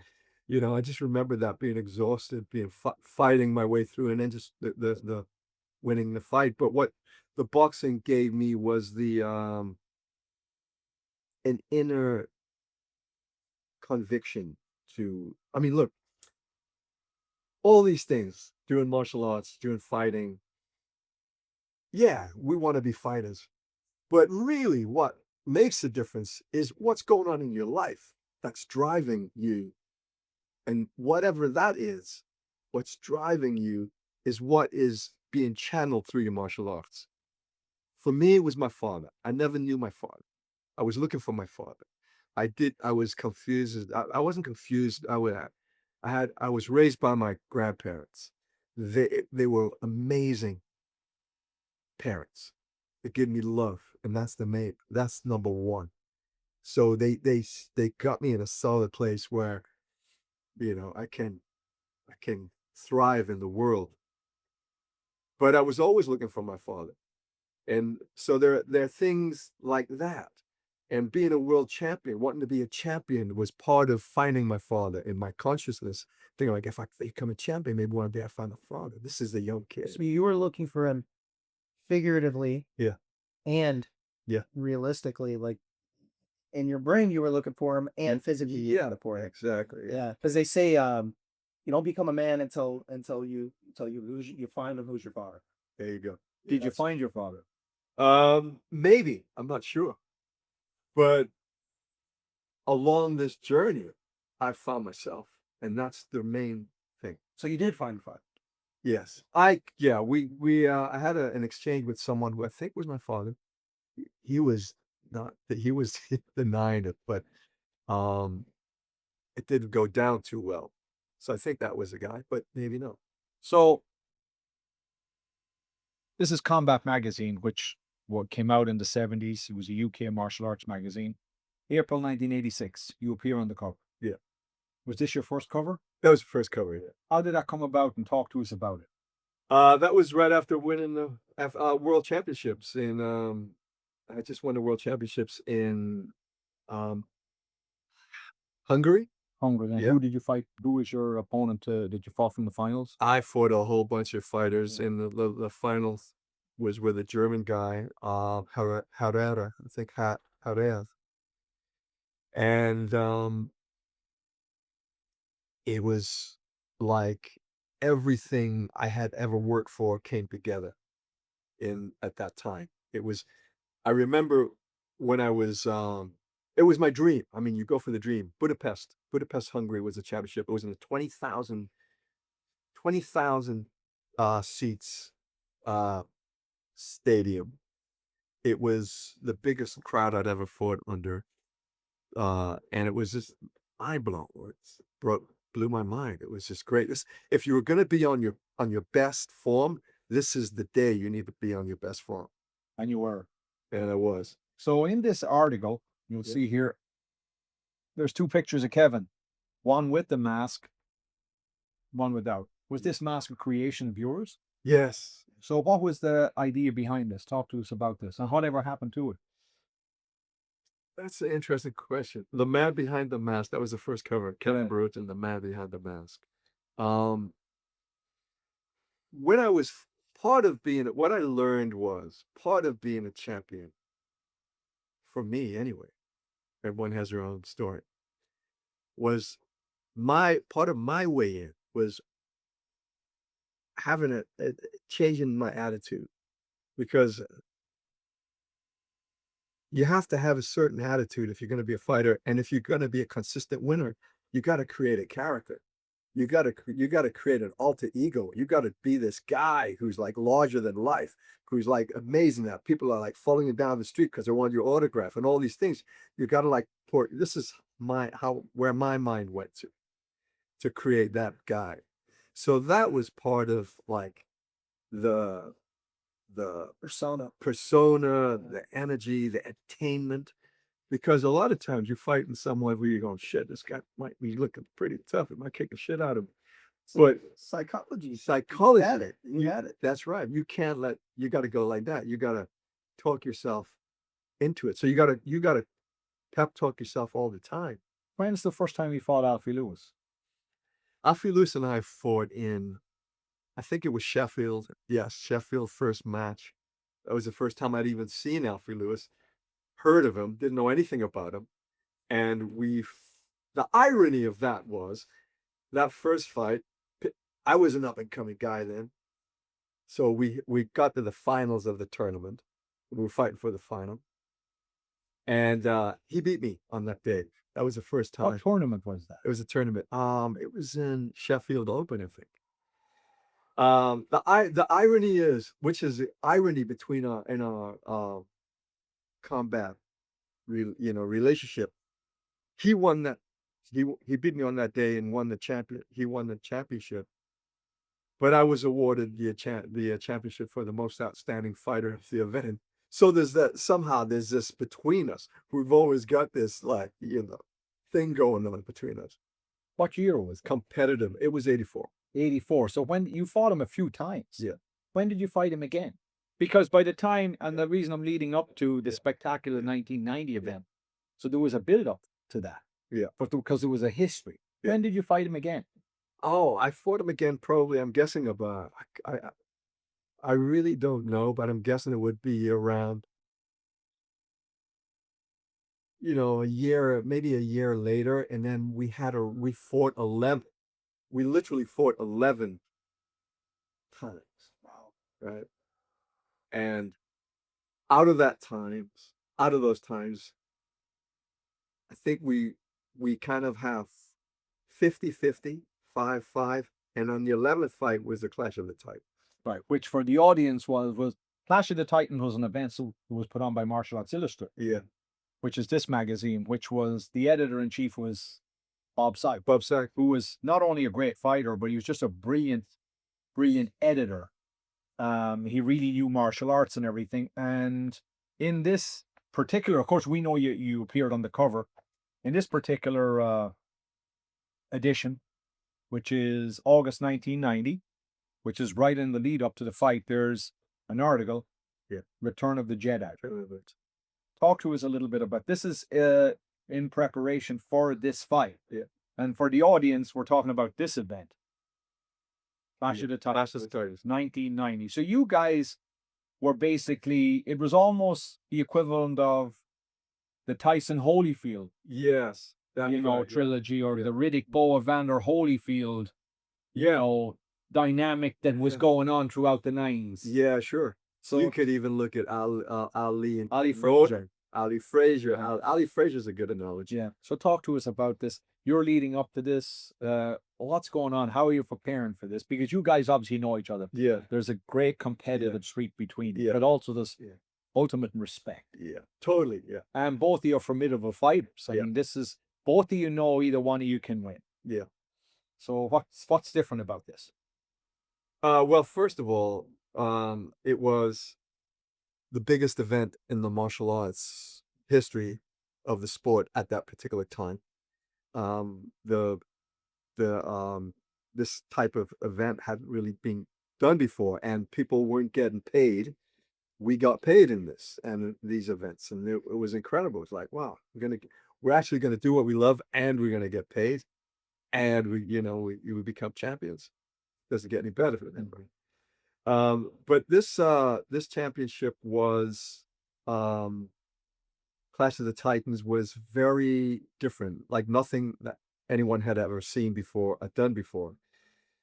I just remember that being exhausted, being fighting my way through, and then just the winning the fight. But what the boxing gave me was the an inner conviction to. I mean, look. All these things, doing martial arts, doing fighting. Yeah, we want to be fighters. But really, what makes the difference is what's going on in your life that's driving you. And whatever that is, what's driving you is what is being channeled through your martial arts. For me, it was my father. I never knew my father. I was looking for my father. I was confused. I wasn't confused. I was raised by my grandparents. They were amazing parents. They give me love, and that's number one. So they got me in a solid place where, I can thrive in the world. But I was always looking for my father, and so there are things like that. And being a world champion, wanting to be a champion, was part of finding my father in my consciousness. Thinking like, if I become a champion, maybe one day I find a father. This is the young kid. So you were looking for him figuratively, Yeah. and realistically, like in your brain, you were looking for him, and physically, you were looking for him. Exactly. Yeah, because they say you don't become a man until you find him who's your father. There you go. Did you find your father? Maybe. I'm not sure. But along this journey, I found myself, and that's the main thing. So you did find father. Yes. I had an exchange with someone who I think was my father. He was not, he was denying it, but it didn't go down too well. So I think that was the guy, but maybe no. So this is Combat Magazine, which came out in the 70s. It was a UK martial arts magazine. April 1986, you appear on the cover. Yeah. Was this your first cover? That was the first cover, yeah. How did that come about, and talk to us about it? That was right after winning the World Championships in, I just won the World Championships in Hungary. Hungary. Yeah. Who did you fight? Who was your opponent? Did you fall from the finals? I fought a whole bunch of fighters, and the finals was with a German guy, Herrera, I think Herrera. And it was like everything I had ever worked for came together at that time. I remember when I was, it was my dream. I mean, you go for the dream. Budapest, Hungary was a championship. It was in the 20,000 seats stadium. It was the biggest crowd I'd ever fought under. And it was just mind-blowing. Blew my mind. It was just great. If you were going to be on your best form, this is the day you need to be on your best form. And you were. And I was. So in this article, you'll see here, there's two pictures of Kevin. one with the mask, one without. Was this mask a creation of yours? Yes. So what was the idea behind this? Talk to us about this and whatever happened to it. That's an interesting question. The Man Behind the Mask, that was the first cover. Kevin Brewerton, The Man Behind the Mask. When I was what I learned was part of being a champion, for me anyway, everyone has their own story, was part of my way in was having a changing my attitude, because you have to have a certain attitude if you're going to be a fighter, and if you're going to be a consistent winner, you got to create a character. You got to create an alter ego. You got to be this guy who's like larger than life, who's like amazing, that people are like following you down the street because they want your autograph and all these things. You got to like this is where my mind went to create that guy. So that was part of like the persona, the energy, the attainment. Because a lot of times you're fighting someone where you're going, shit, this guy might be looking pretty tough. It might kick the shit out of him. But Psychology. You had it. You had it. That's right. You got to go like that. You got to talk yourself into it. So you got to pep talk yourself all the time. When's the first time you fought Alfie Lewis? Alfie Lewis and I fought in, I think it was Sheffield. Yes, Sheffield first match. That was the first time I'd even seen Alfie Lewis. Heard of him, didn't know anything about him. And the irony of that was, that first fight, I was an up-and-coming guy then. So we got to the finals of the tournament. We were fighting for the final. And he beat me on that day. That was the first time. What tournament was that? It was a tournament. It was in Sheffield Open, I think. The irony is, which is the irony between our combat, relationship. He won that. He beat me on that day and won the championship. But I was awarded the championship for the most outstanding fighter of the event. So there's this between us. We've always got this thing going on between us. What year was it? Competitive. It was 84. 84. So when you fought him a few times. Yeah. When did you fight him again? Because by the time, and the reason I'm leading up to the spectacular 1990 event, so there was a build-up to that. Yeah. But because there was a history. Yeah. When did you fight him again? Oh, I fought him again probably, I'm guessing about, I really don't know, but I'm guessing it would be around, maybe a year later. And then we fought 11. We literally fought 11 times. Wow. Right. And out of those times, I think we kind of have 50-50, 5-5. And on the 11th fight was the Clash of the Titans. Right, which for the audience was Clash of the Titans was an event that was put on by Martial Arts Illustrated. Yeah. Which is this magazine, which was, the editor-in-chief was Bob Syke. Who was not only a great fighter, but he was just a brilliant editor. He really knew martial arts and everything. And in this particular, of course, we know you appeared on the cover. In this particular edition, which is August 1990, which is right in the lead up to the fight, there's an article, Return of the Jedi. Talk to us a little bit about this. Is in preparation for this fight. Yeah. And for the audience, we're talking about this event. Clash of the Titans, 1990. So you guys were basically, it was almost the equivalent of the Tyson Holyfield. Yes. Trilogy, or the Riddick Boa Vander Holyfield, dynamic that was going on throughout the 90s. Yeah, sure. So you could even look at Ali and Ali Frazier. Ali Frazier. Ali Frazier's a good analogy. Yeah. So talk to us about this. You're leading up to this. What's going on? How are you preparing for this? Because you guys obviously know each other. Yeah. There's a great competitive streak between you, but also this ultimate respect. Yeah. Totally. Yeah. And both of you are formidable fighters. I mean, this is, both of you know either one of you can win. Yeah. So what's different about this? Well, first of all, it was the biggest event in the martial arts history of the sport at that particular time. The this type of event hadn't really been done before, and people weren't getting paid. We got paid in this and these events, and it was incredible. It's like, wow, we're actually gonna do what we love, and we're gonna get paid, and we become champions. Doesn't get any better for anybody. But this championship was Clash of the Titans was very different, like nothing that anyone had ever seen before, done before.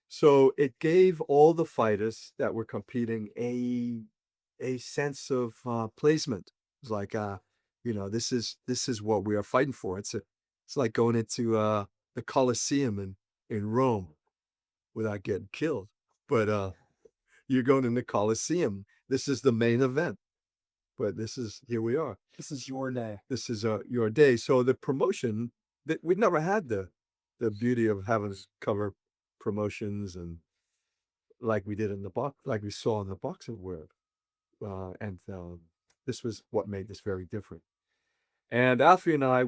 So it gave all the fighters that were competing a sense of placement. It's like, this is what we are fighting for. It's like going into the Colosseum in Rome without getting killed. But you're going in the Colosseum. This is the main event. But here we are. This is your day. This is your day. So the promotion that we'd never had the beauty of having cover promotions and like we did in the box, like we saw in the boxing world. And this was what made this very different. And Alfie and I,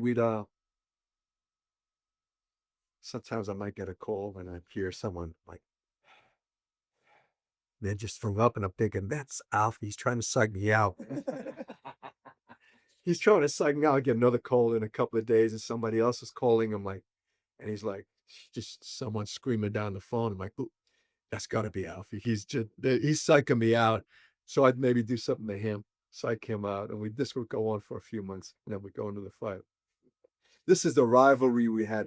sometimes I might get a call when I hear someone like, they just threw up, and I'm thinking, that's Alfie. He's trying to psych me out. He's trying to psych me out. I get another call in a couple of days, and somebody else is calling him, and he's like, just someone screaming down the phone. I'm like, ooh, that's got to be Alfie. He's psyching me out. So I'd maybe do something to him, psych him out, and this would go on for a few months, and then we go into the fight. This is the rivalry we had,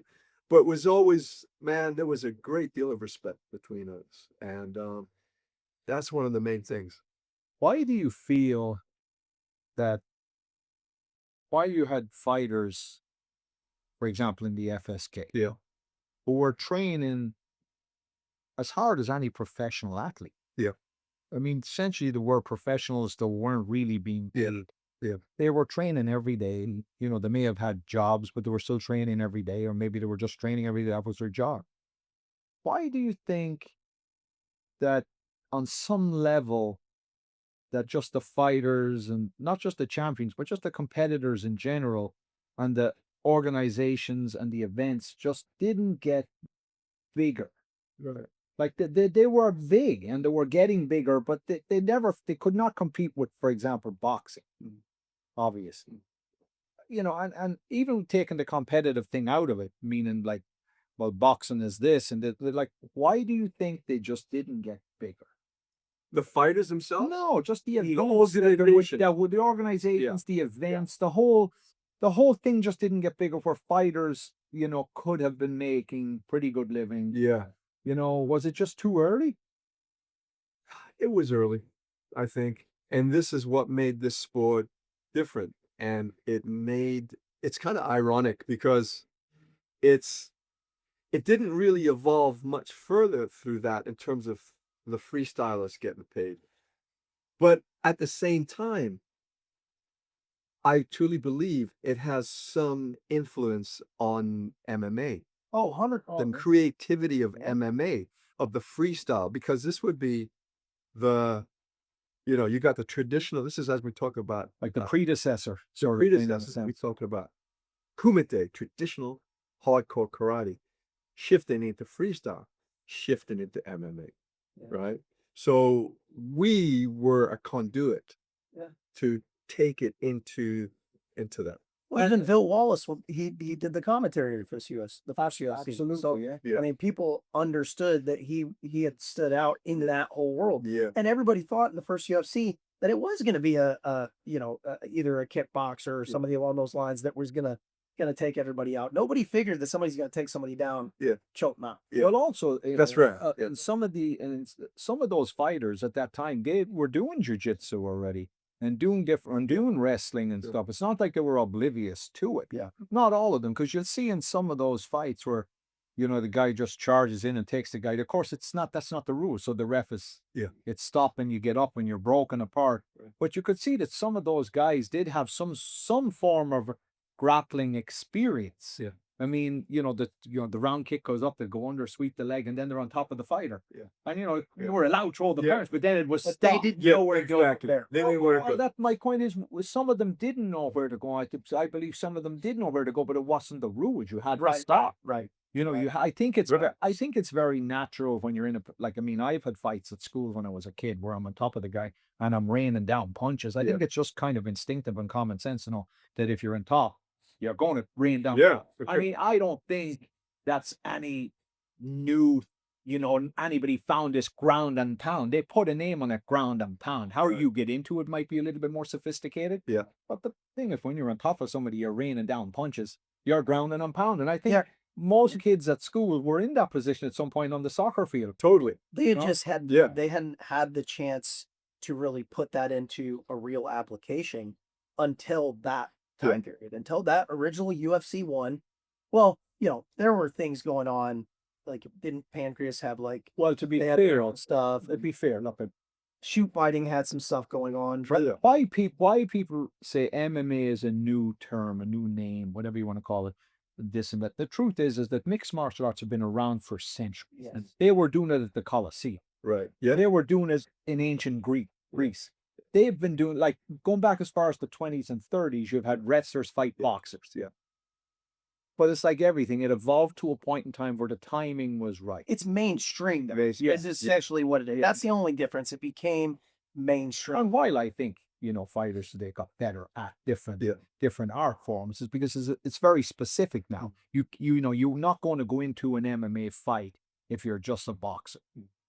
but it was always, man, there was a great deal of respect between us, and that's one of the main things. Why do you feel that, why you had fighters, for example, in the FSK, Yeah. who were training as hard as any professional athlete? Yeah. I mean, essentially, they were professionals that weren't really being paid. Yeah. They were training every day. They may have had jobs, but they were still training every day, or maybe they were just training every day. That was their job. Why do you think that on some level that just the fighters, and not just the champions, but just the competitors in general, and the organizations and the events just didn't get bigger? Right. Like they were big and they were getting bigger, but they could not compete with, for example, boxing, obviously. And even taking the competitive thing out of it, meaning like, well, boxing is this, and they're like, why do you think they just didn't get bigger? The fighters themselves? No, just the events, organization. the organizations, the events, the whole thing just didn't get bigger. Where fighters, could have been making pretty good living. Yeah. Was it just too early? It was early, I think. And this is what made this sport different. And it's kind of ironic because it didn't really evolve much further through that in terms of the freestylers getting paid. But at the same time, I truly believe it has some influence on MMA. Oh, 100%. The creativity of MMA, of the freestyle, because this would be you got the traditional, this is as we talk about. Like the predecessor. We talk about Kumite, traditional hardcore karate, shifting into freestyle, shifting into MMA, right? So we were a conduit to take it into that. Well, even Bill Wallace, he did the commentary for the first UFC. Absolutely, So, yeah. I mean, people understood that he had stood out into that whole world. Yeah. And everybody thought in the first UFC that it was going to be either a kickboxer or somebody along those lines that was going to take everybody out. Nobody figured that somebody's going to take somebody down, choke them out. Yeah. Well, also, That's right. And some of those fighters at that time, they were doing jiu-jitsu already. And doing wrestling and stuff. It's not like they were oblivious to it. Yeah. Not all of them, because you'll see in some of those fights where, the guy just charges in and takes the guy. Of course, that's not the rule. So the ref is, it's stop and you get up and you're broken apart. Right. But you could see that some of those guys did have some form of grappling experience. Yeah. I mean, the round kick goes up, they go under, sweep the leg, and then they're on top of the fighter. Yeah. And you were allowed to throw the punch, but then it was stopped. They didn't know where to go there. They didn't know where to go. That my point is, some of them didn't know where to go. I believe some of them did know where to go, but it wasn't the rules. You had to stop. Right. You know, I think it's I think it's very natural when you're in a like. I mean, I've had fights at school when I was a kid where I'm on top of the guy and I'm raining down punches. I think it's just kind of instinctive and common sense to know that if you're in top, you're going to rain down. Yeah, for I sure. mean, I don't think that's any new. You know, anybody found this ground and pound. They put a name on it, ground and pound. How Right. you get into it might be a little bit more sophisticated. Yeah. But the thing is, when you're on top of somebody, you're raining down punches. You're grounding and pounding. I think Yeah. most kids at school were in that position at some point on the soccer field. Totally. They had No? just had Yeah. they hadn't had the chance to really put that into a real application until that time period. Until that original UFC one. Well, you know, there were things going on. Like, didn't Pancreas have like Well, to be they had their fair, own stuff? to be fair, look at Shoot fighting had some stuff going on. why people say MMA is a new term, a new name, whatever you want to call it, this and that. The truth is that mixed martial arts have been around for centuries. Yes. And they were doing it at the Colosseum. Right. Yeah. They were doing it in ancient Greece. They've been doing like going back as far as the 20s and 30s. You've had wrestlers fight boxers. Yeah. But it's like everything; it evolved to a point in time where the timing was right. It's mainstream though. Yeah. It's essentially what it is. That's the only difference. It became mainstream. And while I think fighters today got better at different art forms, is because it's very specific now. You know you're not going to go into an MMA fight if you're just a boxer.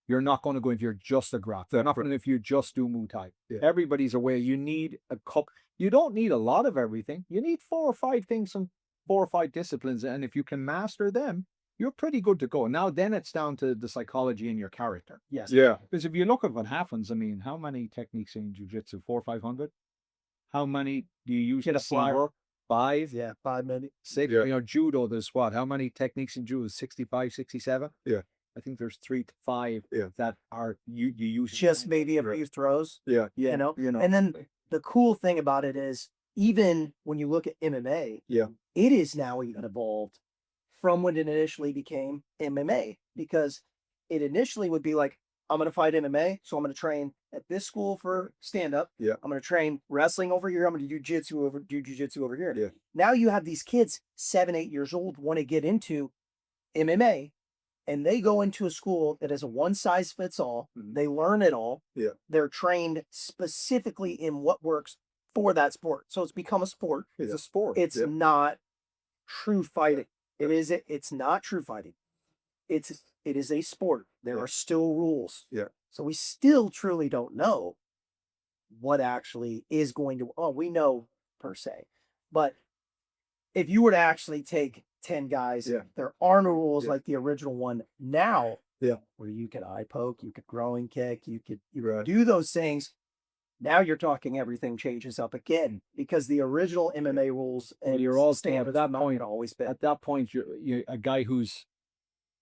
You're not going to go if you're just a grappler. You're not going if you just do Muay Thai. Yeah. Everybody's aware. You need a cup. You don't need a lot of everything. You need 4 or 5 things, some 4 or 5 disciplines, and if you can master them, you're pretty good to go. Now, then it's down to the psychology in your character. Yes. Yeah. Because if you look at what happens, I mean, how many techniques in jiu-jitsu? 400 or 500? How many do you use Get a flyer. 5? Yeah. 5 minutes. 6? Yeah. You know, judo, there's what? How many techniques in judo? 65, 67? Yeah. I think there's 3 to 5 Yeah. that are you use. Just maybe a few throws. Yeah. Yeah, You know? you know. And then the cool thing about it is, even when you look at MMA, Yeah. it is now even evolved from when it initially became MMA, because it initially would be like, I'm going to fight MMA, so I'm going to train at this school for stand up. Yeah. I'm going to train wrestling over here. I'm going to do jiu-jitsu over here. Yeah. Now you have these kids, 7, 8 years old, want to get into MMA, and they go into a school that is a one size fits all. Mhm. They learn it all. Yeah. They're trained specifically in what works for that sport. So it's become a sport. It's a sport. It's Yeah. not true fighting. It's not true fighting. It is a sport. There Yeah. are still rules. Yeah. So we still truly don't know what actually is going to, we know per se. But if you were to actually take 10 guys, Yeah. there are no rules Yeah. like the original one now. Yeah. Where you could eye poke, you could growing kick, you could Right. do those things. Now you're talking everything changes up again, because the original MMA rules and you're all standards at that not point. gonna always been. At that point, you're a guy who's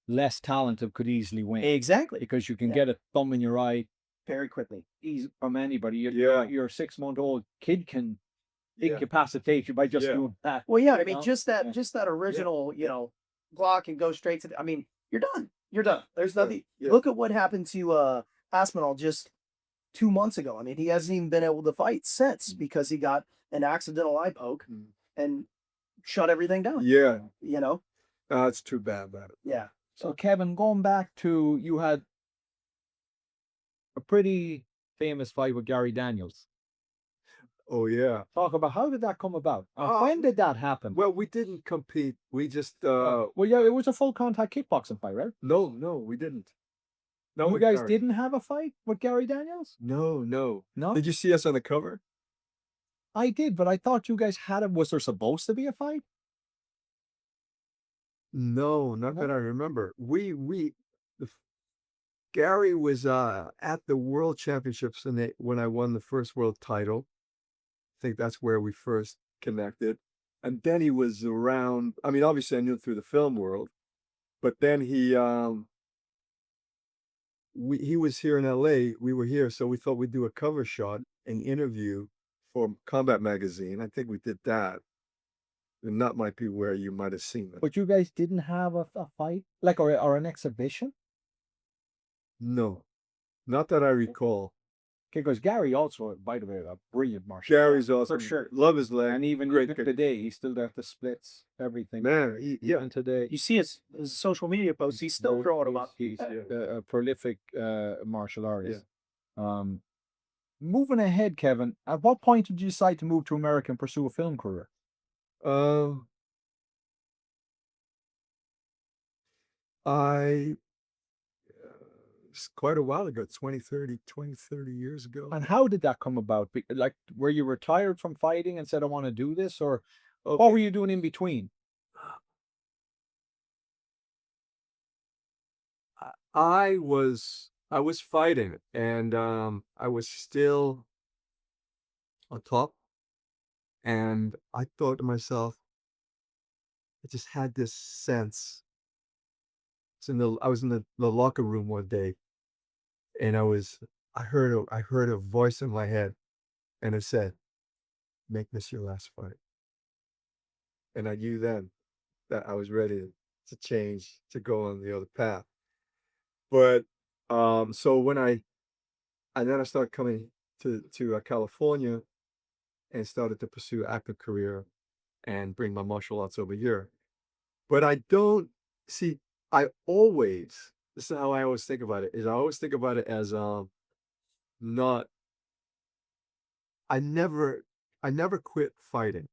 less talented could easily win Exactly. because you can Yeah. get a thumb in your eye Very quickly. easy from anybody. Yeah. Your 6-month-old kid can Yeah. incapacitate you by just Yeah. doing that. Well, yeah, I You mean, know? just that Yeah. original, block and go straight to I mean, you're done. You're done. There's Yeah. nothing. Yeah. Look at what happened to Aspinall just 2 months ago. I mean, he hasn't even been able to fight since because he got an accidental eye poke Mm. and shut everything down. Yeah. You know? It's too bad about it. Yeah. So, Kevin, going back to you had a pretty famous fight with Gary Daniels. Oh yeah. Talk about how did that come about? When did that happen? Well, we didn't compete. We just well, yeah, it was a full contact kickboxing fight, right? no, we didn't. No, You guys Gary. didn't have a fight with Gary Daniels? No. No, Did you see us on the cover? I did, but I thought you guys had it. Was there supposed to be a fight? No, not that I remember. Gary was at the World Championships when I won the first world title. I think that's where we first connected. And then he was around. I mean, obviously I knew him through the film world, but then he was here in LA. We were here, so we thought we'd do a cover shot, an interview for Combat Magazine. I think we did that. And that might be where you might have seen it. But you guys didn't have a fight, like or an exhibition? No, not that I recall. Because Gary also, by the way, a brilliant martial Gary's awesome. sure. Love his leg. and even great even today, he still does the splits, everything. man. Yeah. And today, You see his social media posts, he's still throwing them up. he's a prolific martial artist. Moving ahead, Kevin, at what point did you decide to move to America and pursue a film career? I it's quite a while ago, 20, 30 years ago. And how did that come about? Like, were you retired from fighting and said, I want to do this? Or what were you doing in between? I was fighting, and I was still on top, and I thought to myself, I just had this sense. I was in the locker room one day, and I heard a voice in my head, and it said, "Make this your last fight." And I knew then that I was ready to change, to go on the other path. But so then I started coming to California and started to pursue active career and bring my martial arts over here. But I don't see. This is how I always think about it. Is I always think about it as not. I never quit fighting.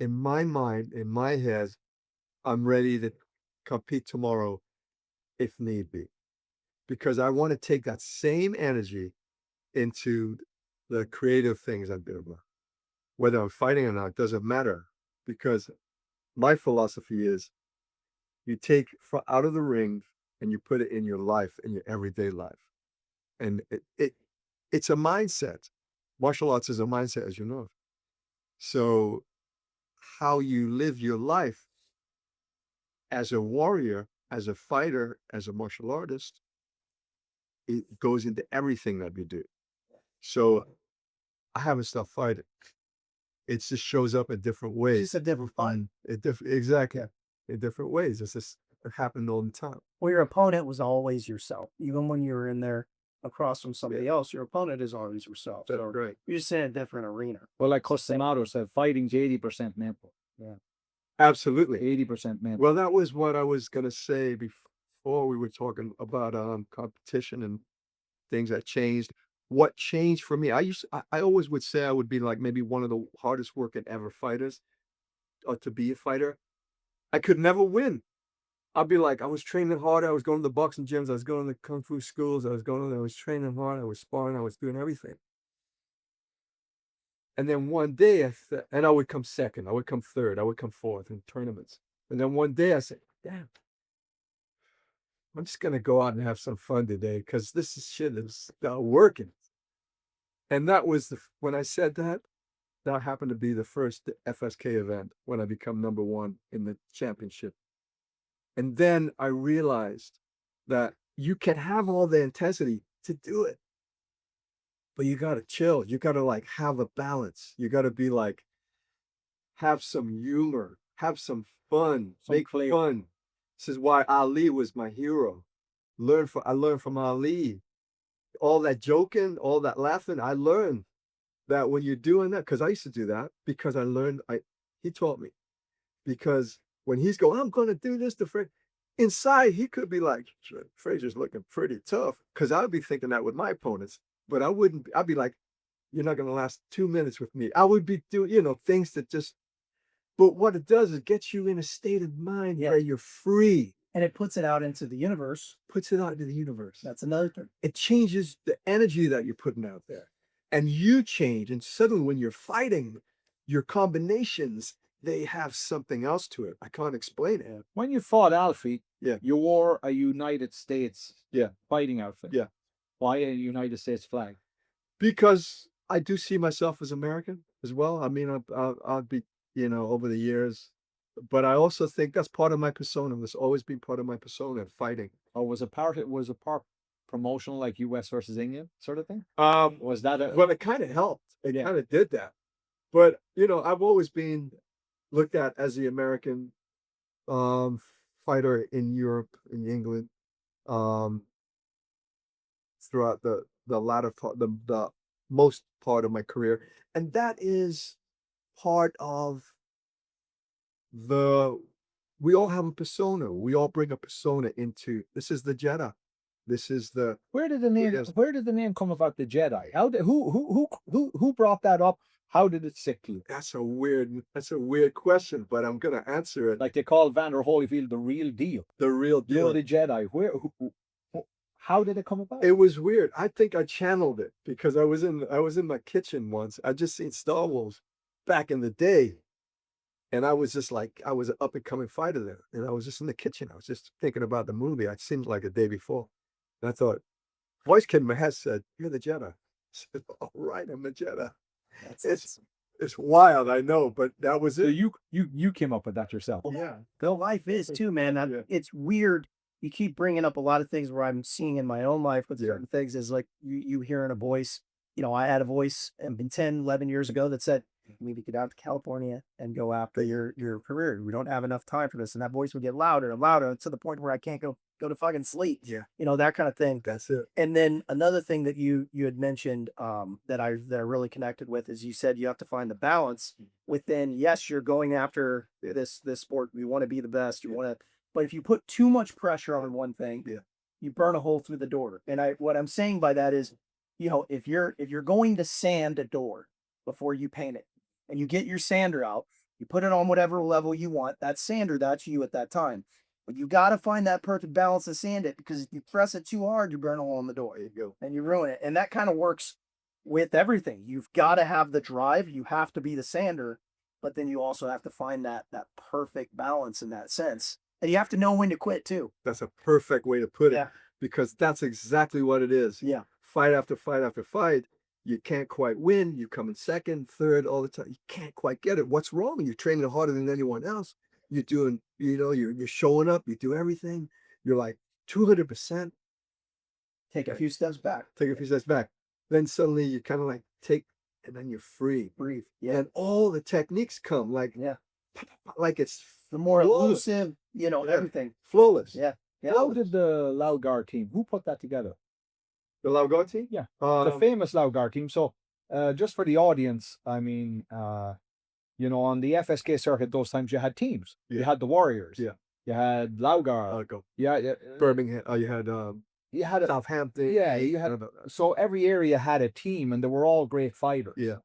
In my mind, in my head, I'm ready to compete tomorrow if need be, because I want to take that same energy into the creative things I'm doing. Whether I'm fighting or not doesn't matter, because my philosophy is you take out of the ring and you put it in your life, in your everyday life. And it's a mindset. Martial arts is a mindset, as you know. So how you live your life as a warrior, as a fighter, as a martial artist, it goes into everything that we do. So I haven't stopped fighting. It just shows up in different ways. It's just a different fun. Exactly. In different ways. It happened all the time. Well, your opponent was always yourself. Even when you were in there across from somebody else, your opponent is always yourself. That's So right. you're just in a different arena. Well, like Costamato said, fighting's 80% mental. Yeah. Absolutely. 80% mental. Well, that was what I was gonna say before we were talking about competition and things that changed. What changed for me? I always would say I would be like maybe one of the hardest working ever fighters, or to be a fighter. I could never win. I'd be like, I was training hard. I was going to the boxing gyms. I was going to the kung fu schools. I was training hard. I was sparring. I was doing everything. And then one day, and I would come second. I would come third. I would come fourth in tournaments. And then one day I said, damn, I'm just going to go out and have some fun today, because shit is not working. And that was when I said that happened to be the first FSK event when I become number one in the championship. And then I realized that you can have all the intensity to do it, but you got to chill. You got to like have a balance. You got to be like, have some humor, have some fun, make fun. This is why Ali was my hero. I learned from Ali. All that joking, all that laughing, I learned that when you're doing that, because I used to do that, because he taught me. Because when he's going, I'm going to do this to Fraser, inside he could be like, Fraser's looking pretty tough, because I would be thinking that with my opponents, but I'd be like, you're not going to last 2 minutes with me. I would be doing, things that just, but what it does is get you in a state of mind where you're free. And it puts it out into the universe. Puts it out into the universe. That's another thing. It changes the energy that you're putting out there. And you change. And suddenly when you're fighting, your combinations, they have something else to it. I can't explain it. When you fought Alfie, Yeah. you wore a United States fighting outfit. Yeah. Why a United States flag? Because I do see myself as American as well. I mean, I'll be, over the years, but I also think that's part of my persona. That's always been part of my persona, fighting. Or was a part promotional, like US versus England sort of thing? Was that Well, it kind of helped. It kind of did that. But, I've always been looked at as the American fighter in Europe, in England, throughout the the latter part, the most part of my career. And that is part of we all have a persona. We all bring a persona into, this is the Jedi. This is the, Where did the name? Yes. Where did the name come about the Jedi? How did who brought that up? How did it stick to you? that's a weird question, but I'm gonna answer it. Like they call Vander Holyfield the real deal. The real You're deal. the Jedi. How did it come about? It was weird. I think I channeled it because I was in my kitchen once. I just seen Star Wars back in the day. And I was just like, I was an up and coming fighter there. And I was just in the kitchen. I was just thinking about the movie. It seemed like a day before. And I thought, voice kid in my head said, "You're the Jedi." I said, "All right, I'm the Jedi." It's wild, I know, but that was So it. you came up with that yourself. Yeah. The life is too, man. Yeah. It's weird. You keep bringing up a lot of things where I'm seeing in my own life with Yeah. certain things is like you hearing a voice. You know, I had a voice 10, 11 years ago that said, maybe get out to California and go after your career. We don't have enough time for this. And that voice would get louder and louder to the point where I can't go to fucking sleep. Yeah. You know, that kind of thing. That's it. And then another thing that you had mentioned that I really connected with is you said you have to find the balance within, yes, you're going after this sport. You want to be the best. You want to, but if you put too much pressure on one thing, you burn a hole through the door. And what I'm saying by that is, you know, if you're going to sand a door before you paint it, and you get your sander out, you put it on whatever level you want, that sander, that's you at that time. But you got to find that perfect balance to sand it, because if you press it too hard, you burn a hole in the door. There you go. And you ruin it. And that kind of works with everything. You've got to have the drive. You have to be the sander, but then you also have to find that perfect balance in that sense. And you have to know when to quit too. That's a perfect way to put it. Yeah. Because that's exactly what it is. Yeah. Fight after fight after fight. You can't quite win. You come in second, third all the time. You can't quite get it. What's wrong? You're training harder than anyone else. You're doing, you're showing up. You do everything. You're like 200%. Take a few steps back. Take a few steps back. Then suddenly you kind of like and then you're free. Breathe. Yeah. And all the techniques come like it's The more flawless. elusive, everything. Flawless. Yeah. Yeah. How did the LaGar team? Who put that together? The LaGar team? Yeah. The famous LaGar team. So, just for the audience, I mean, on the FSK circuit, those times you had teams. Yeah. You had the Warriors. Yeah. You had LaGar. go. Yeah. Birmingham. You had Southampton. Yeah. You had. So every area had a team, and they were all great fighters. Yeah.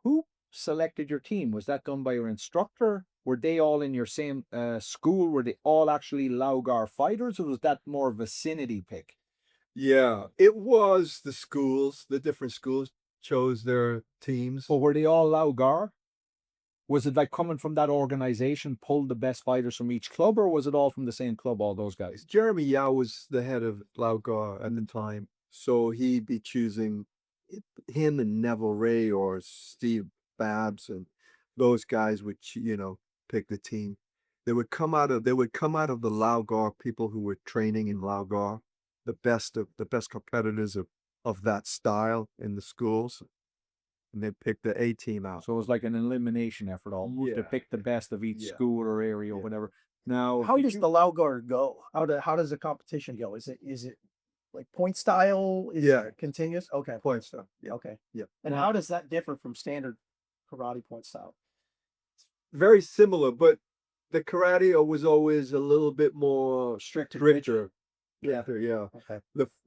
Who selected your team? Was that done by your instructor? Were they all in your same school? Were they all actually LaGar fighters, or was that more vicinity pick? Yeah, it was the different schools chose their teams. So were they all LaGar? Was it like coming from that organization, pulled the best fighters from each club, or was it all from the same club, all those guys? Jeremy Yao was the head of LaGar at the time, so he'd be choosing him and Neville Ray or Steve Babs, and those guys would, pick the team. They would come out of the LaGar people who were training in LaGar, the best competitors of that style in the schools, and they picked the A team out. So it was like an elimination effort, almost to pick the best of each school or area or whatever. Now, How does the LaGar go? How does the competition go? Is it like point style? Is it continuous? Okay. Point stuff. Yeah. Okay. Yeah. And how does that differ from standard karate point style? Very similar, but the karate was always a little bit more stricter. Yeah. Yeah. Okay.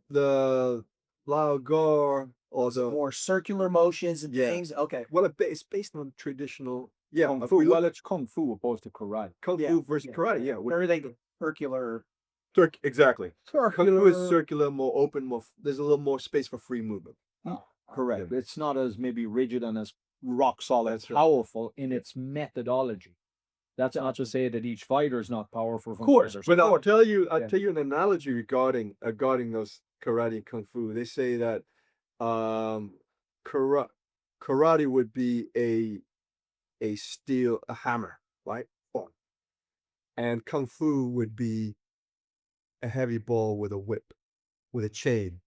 The LaGar also More circular motions and Yeah. things. Okay. well, it's based on traditional Kung Fu, well, it's Kung Fu opposed to karate. Kung Yeah. Fu versus Yeah. karate. Yeah, Everything circular. exactly. Kung Fu is circular, more open, there's a little more space for free movement. Correct. It's not as maybe rigid and as rock solid, That's right. powerful in its methodology. That's not to say that each fighter is not powerful. Of course, but I'll tell you Yeah. an analogy regarding those karate and kung fu. They say that karate would be a hammer, right? Boom. And kung fu would be a heavy ball with a whip, with a chain.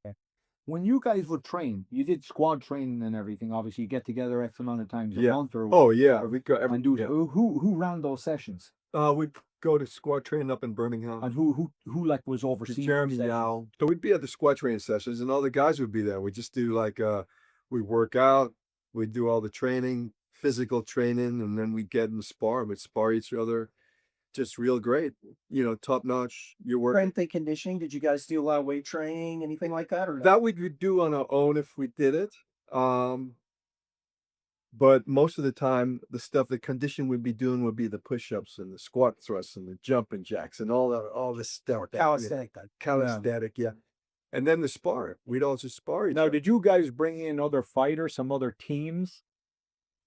When you guys would train, you did squad training and everything. Obviously, you get together X amount of times a Yeah. month or Oh yeah, we got and do that. Who ran those sessions? we go to squad training up in Birmingham. And who like was overseeing Jeremy these Yao. So we'd be at the squad training sessions, and all the guys would be there. We just do like we work out, we do all the training, physical training, and then we get in the spar. We'd spar each other. Just real great, top notch. Your work. Strength and conditioning. Did you guys do a lot of weight training, anything like that, or no? That we could do on our own if we did it. But most of the time, the stuff, the condition we'd be doing would be the push-ups and the squat thrusts and the jumping jacks and all this stuff. Calisthenic? Calisthenic, yeah. And then the spar. We'd all just spar each Now, other. did you guys bring in other fighters, some other teams?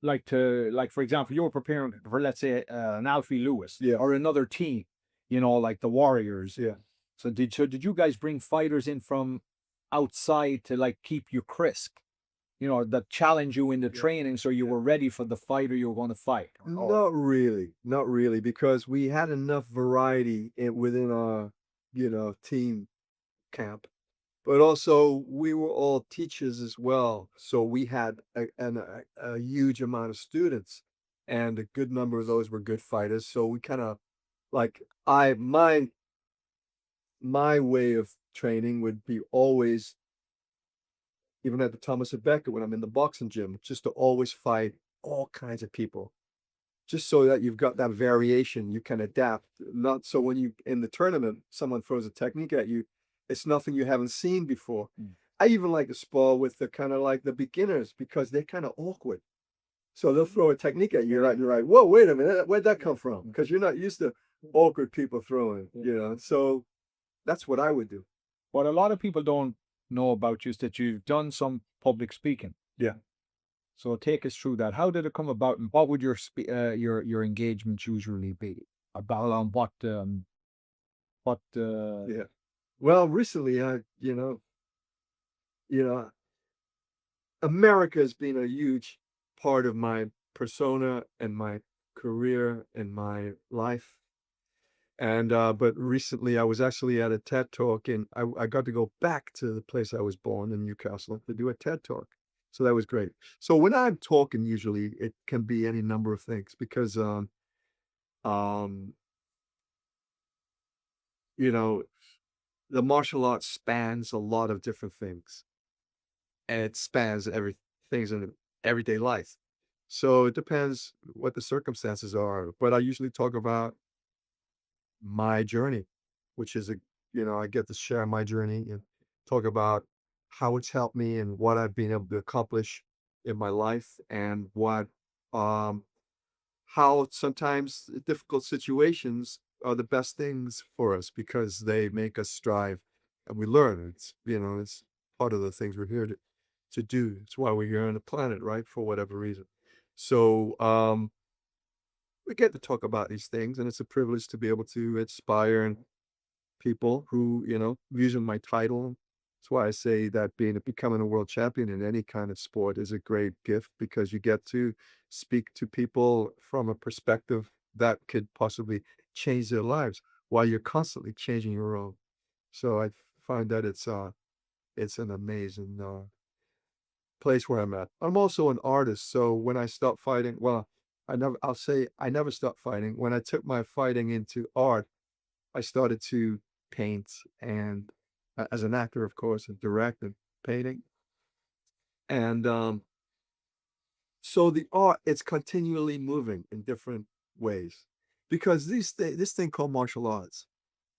Like for example, you were preparing for, let's say, an Alfie Lewis, Yeah. or another team, like the Warriors. Yeah. So did you guys bring fighters in from outside to like keep you crisp? That challenge you in the training, so you were ready for the fighter you were going to fight. Not really, because we had enough variety within our, team camp. But also, we were all teachers as well, so we had a huge amount of students, and a good number of those were good fighters. So we kind of like my way of training would be always, even at the Thomas and Becker when I'm in the boxing gym, just to always fight all kinds of people, just so that you've got that variation, you can adapt. Not so when you in the tournament, someone throws a technique at you, it's nothing you haven't seen before. I even like to spar with the kind of like the beginners because they're kind of awkward. So they'll throw a technique at you, right? You're like, whoa, wait a minute, where'd that come from? Because you're not used to awkward people throwing, So that's what I would do. What a lot of people don't know about you is that you've done some public speaking. Yeah. So take us through that. How did it come about, and what would your engagements usually be about? On what? Yeah. Well, recently, America has been a huge part of my persona and my career and my life. And but recently I was actually at a TED Talk, and I got to go back to the place I was born in Newcastle to do a TED Talk. So that was great. So when I'm talking, usually it can be any number of things because the martial arts spans a lot of different things, and it spans things in everyday life. So it depends what the circumstances are, but I usually talk about my journey, which is I get to share my journey and talk about how it's helped me and what I've been able to accomplish in my life, and how sometimes difficult situations are the best things for us because they make us strive and we learn. It's part of the things we're here to do. It's why we're here on the planet, right? For whatever reason. So we get to talk about these things, and it's a privilege to be able to inspire people who, using my title. That's why I say that becoming a world champion in any kind of sport is a great gift, because you get to speak to people from a perspective that could possibly change their lives while you're constantly changing your own. So I find that it's an amazing place where I'm at. I'm also an artist, so when I stopped fighting, well, I'll say I never stopped fighting. When I took my fighting into art, I started to paint, and as an actor, of course, and direct and painting. And so the art, it's continually moving in different ways, because this thing called martial arts,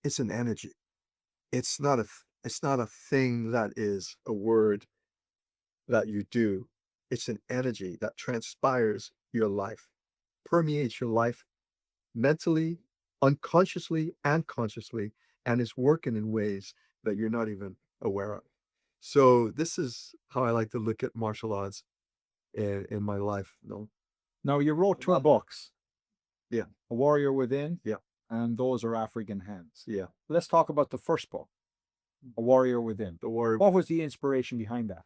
it's an energy. It's not a thing that is a word that you do. It's an energy that transpires your life, permeates your life mentally, unconsciously, and consciously, and is working in ways that you're not even aware of. So this is how I like to look at martial arts in my life. Now, you wrote two books. Yeah. A Warrior Within. Yeah. And Those Are African Hands. Yeah. Let's talk about the first book, A Warrior Within. The warrior. What was the inspiration behind that?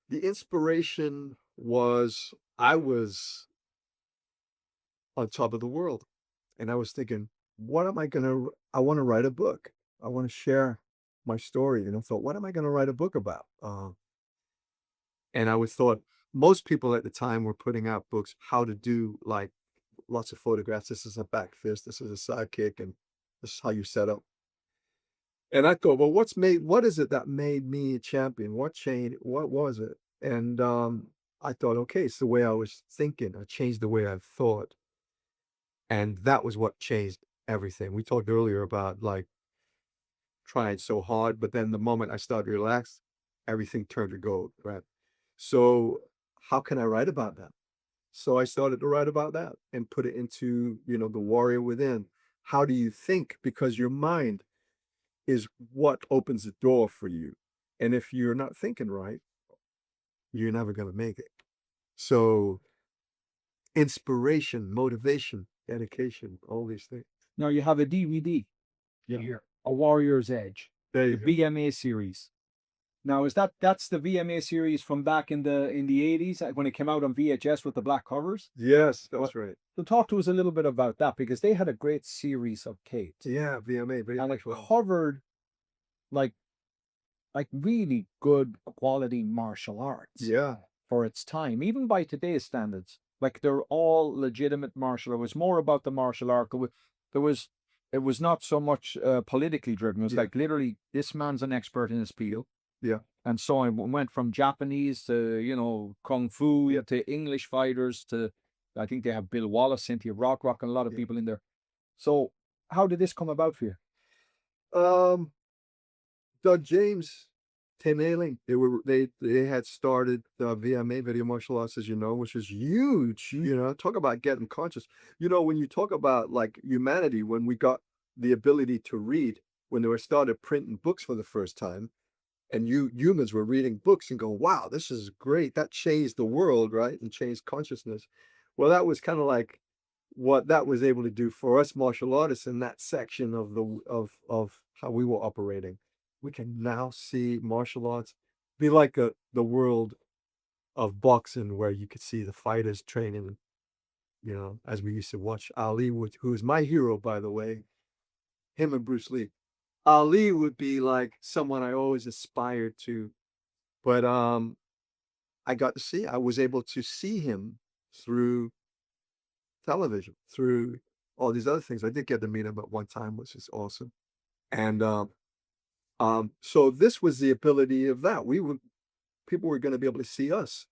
The inspiration was I was on top of the world, and I was thinking, I want to write a book. I want to share my story. And I thought, what am I going to write a book about? And I thought most people at the time were putting out books, how to do like lots of photographs. This is a back fist. This is a side kick, and this is how you set up. And I thought, well, what is it that made me a champion? What changed? What was it? And I thought, okay, it's the way I was thinking. I changed the way I thought. And that was what changed everything. We talked earlier about like trying so hard, but then the moment I started to relax, everything turned to gold, right? So how can I write about that? So I started to write about that and put it into, the warrior within. How do you think? Because your mind is what opens the door for you. And if you're not thinking right, you're never going to make it. So inspiration, motivation, dedication, all these things. Now you have a DVD Yeah. here, A Warrior's Edge, There the you go. VMA series. Now that's the VMA series from back in the 80s when it came out on VHS with the black covers? Yes, that's right. So talk to us a little bit about that, because they had a great series of tapes. Yeah, VMA, very And it well. covered like really good quality martial arts Yeah, for its time, even by today's standards. Like they're all legitimate martial. It was more about the martial art. It was not so much politically driven. It was Yeah. like literally, this man's an expert in his field. yeah, And so I went from Japanese to, kung fu, Yeah. to English fighters, to, I think they have Bill Wallace, Cynthia Rock, and a lot of Yeah. people in there. So how did this come about for you? Doug James, Tim Ailing, they had started the VMA, Video Martial Arts, as you know, which is huge. Talk about getting conscious. When you talk about like humanity, when we got the ability to read, when they were started printing books for the first time, and humans were reading books and go, wow, this is great. That changed the world, right? And changed consciousness. Well, that was kind of like what that was able to do for us martial artists in that section of of how we were operating. We can now see martial arts be like the world of boxing, where you could see the fighters training, as we used to watch Ali, who is my hero, by the way, him and Bruce Lee. Ali would be like someone I always aspired to, but I was able to see him through television, through all these other things. I did get to meet him at one time, which is awesome. And so this was the ability of that. People were going to be able to see us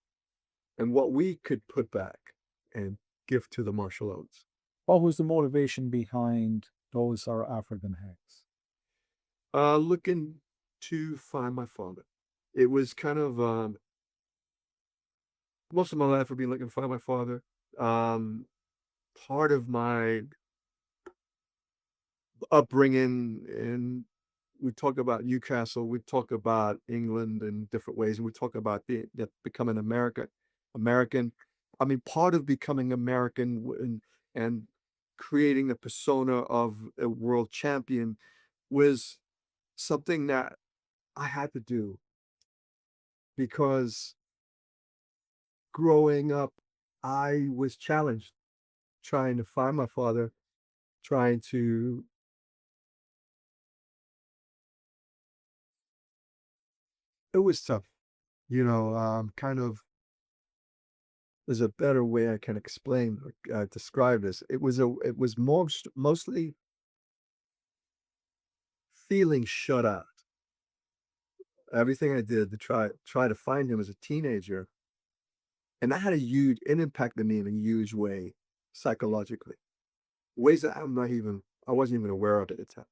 and what we could put back and give to the martial arts. What was the motivation behind Those Are African Hacks? Looking to find my father. It was kind of most of my life I've been looking to find my father. Part of my upbringing, and we talk about Newcastle, we talk about England in different ways, and we talk about becoming American. I mean, part of becoming American and creating the persona of a world champion was something that I had to do, because growing up, I was challenged trying to find my father, trying to it was tough, kind of. There's a better way I can explain or describe this. It was mostly feeling shut out. Everything I did to try to find him as a teenager, and that had it impacted me in a huge way psychologically, ways that I wasn't even aware of at the time.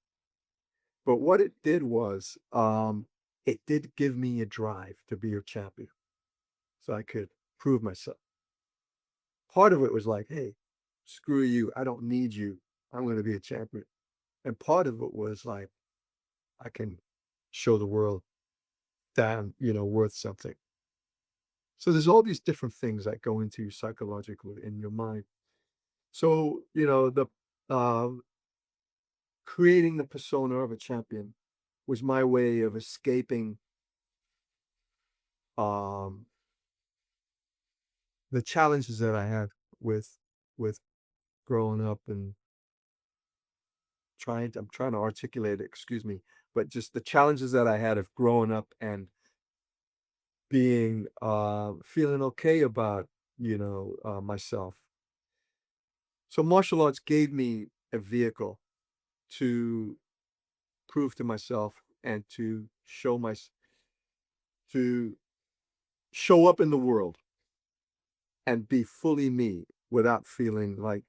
But what it did was, it did give me a drive to be a champion, so I could prove myself. Part of it was like, hey, screw you, I don't need you, I'm going to be a champion. And part of it was like, I can show the world that I'm, worth something. So there's all these different things that go into you psychologically in your mind. So, the creating the persona of a champion was my way of escaping the challenges that I had with with growing up and I'm trying to articulate it, excuse me, but just the challenges that I had of growing up and being feeling okay about myself. So martial arts gave me a vehicle to prove to myself and to to show up in the world and be fully me without feeling like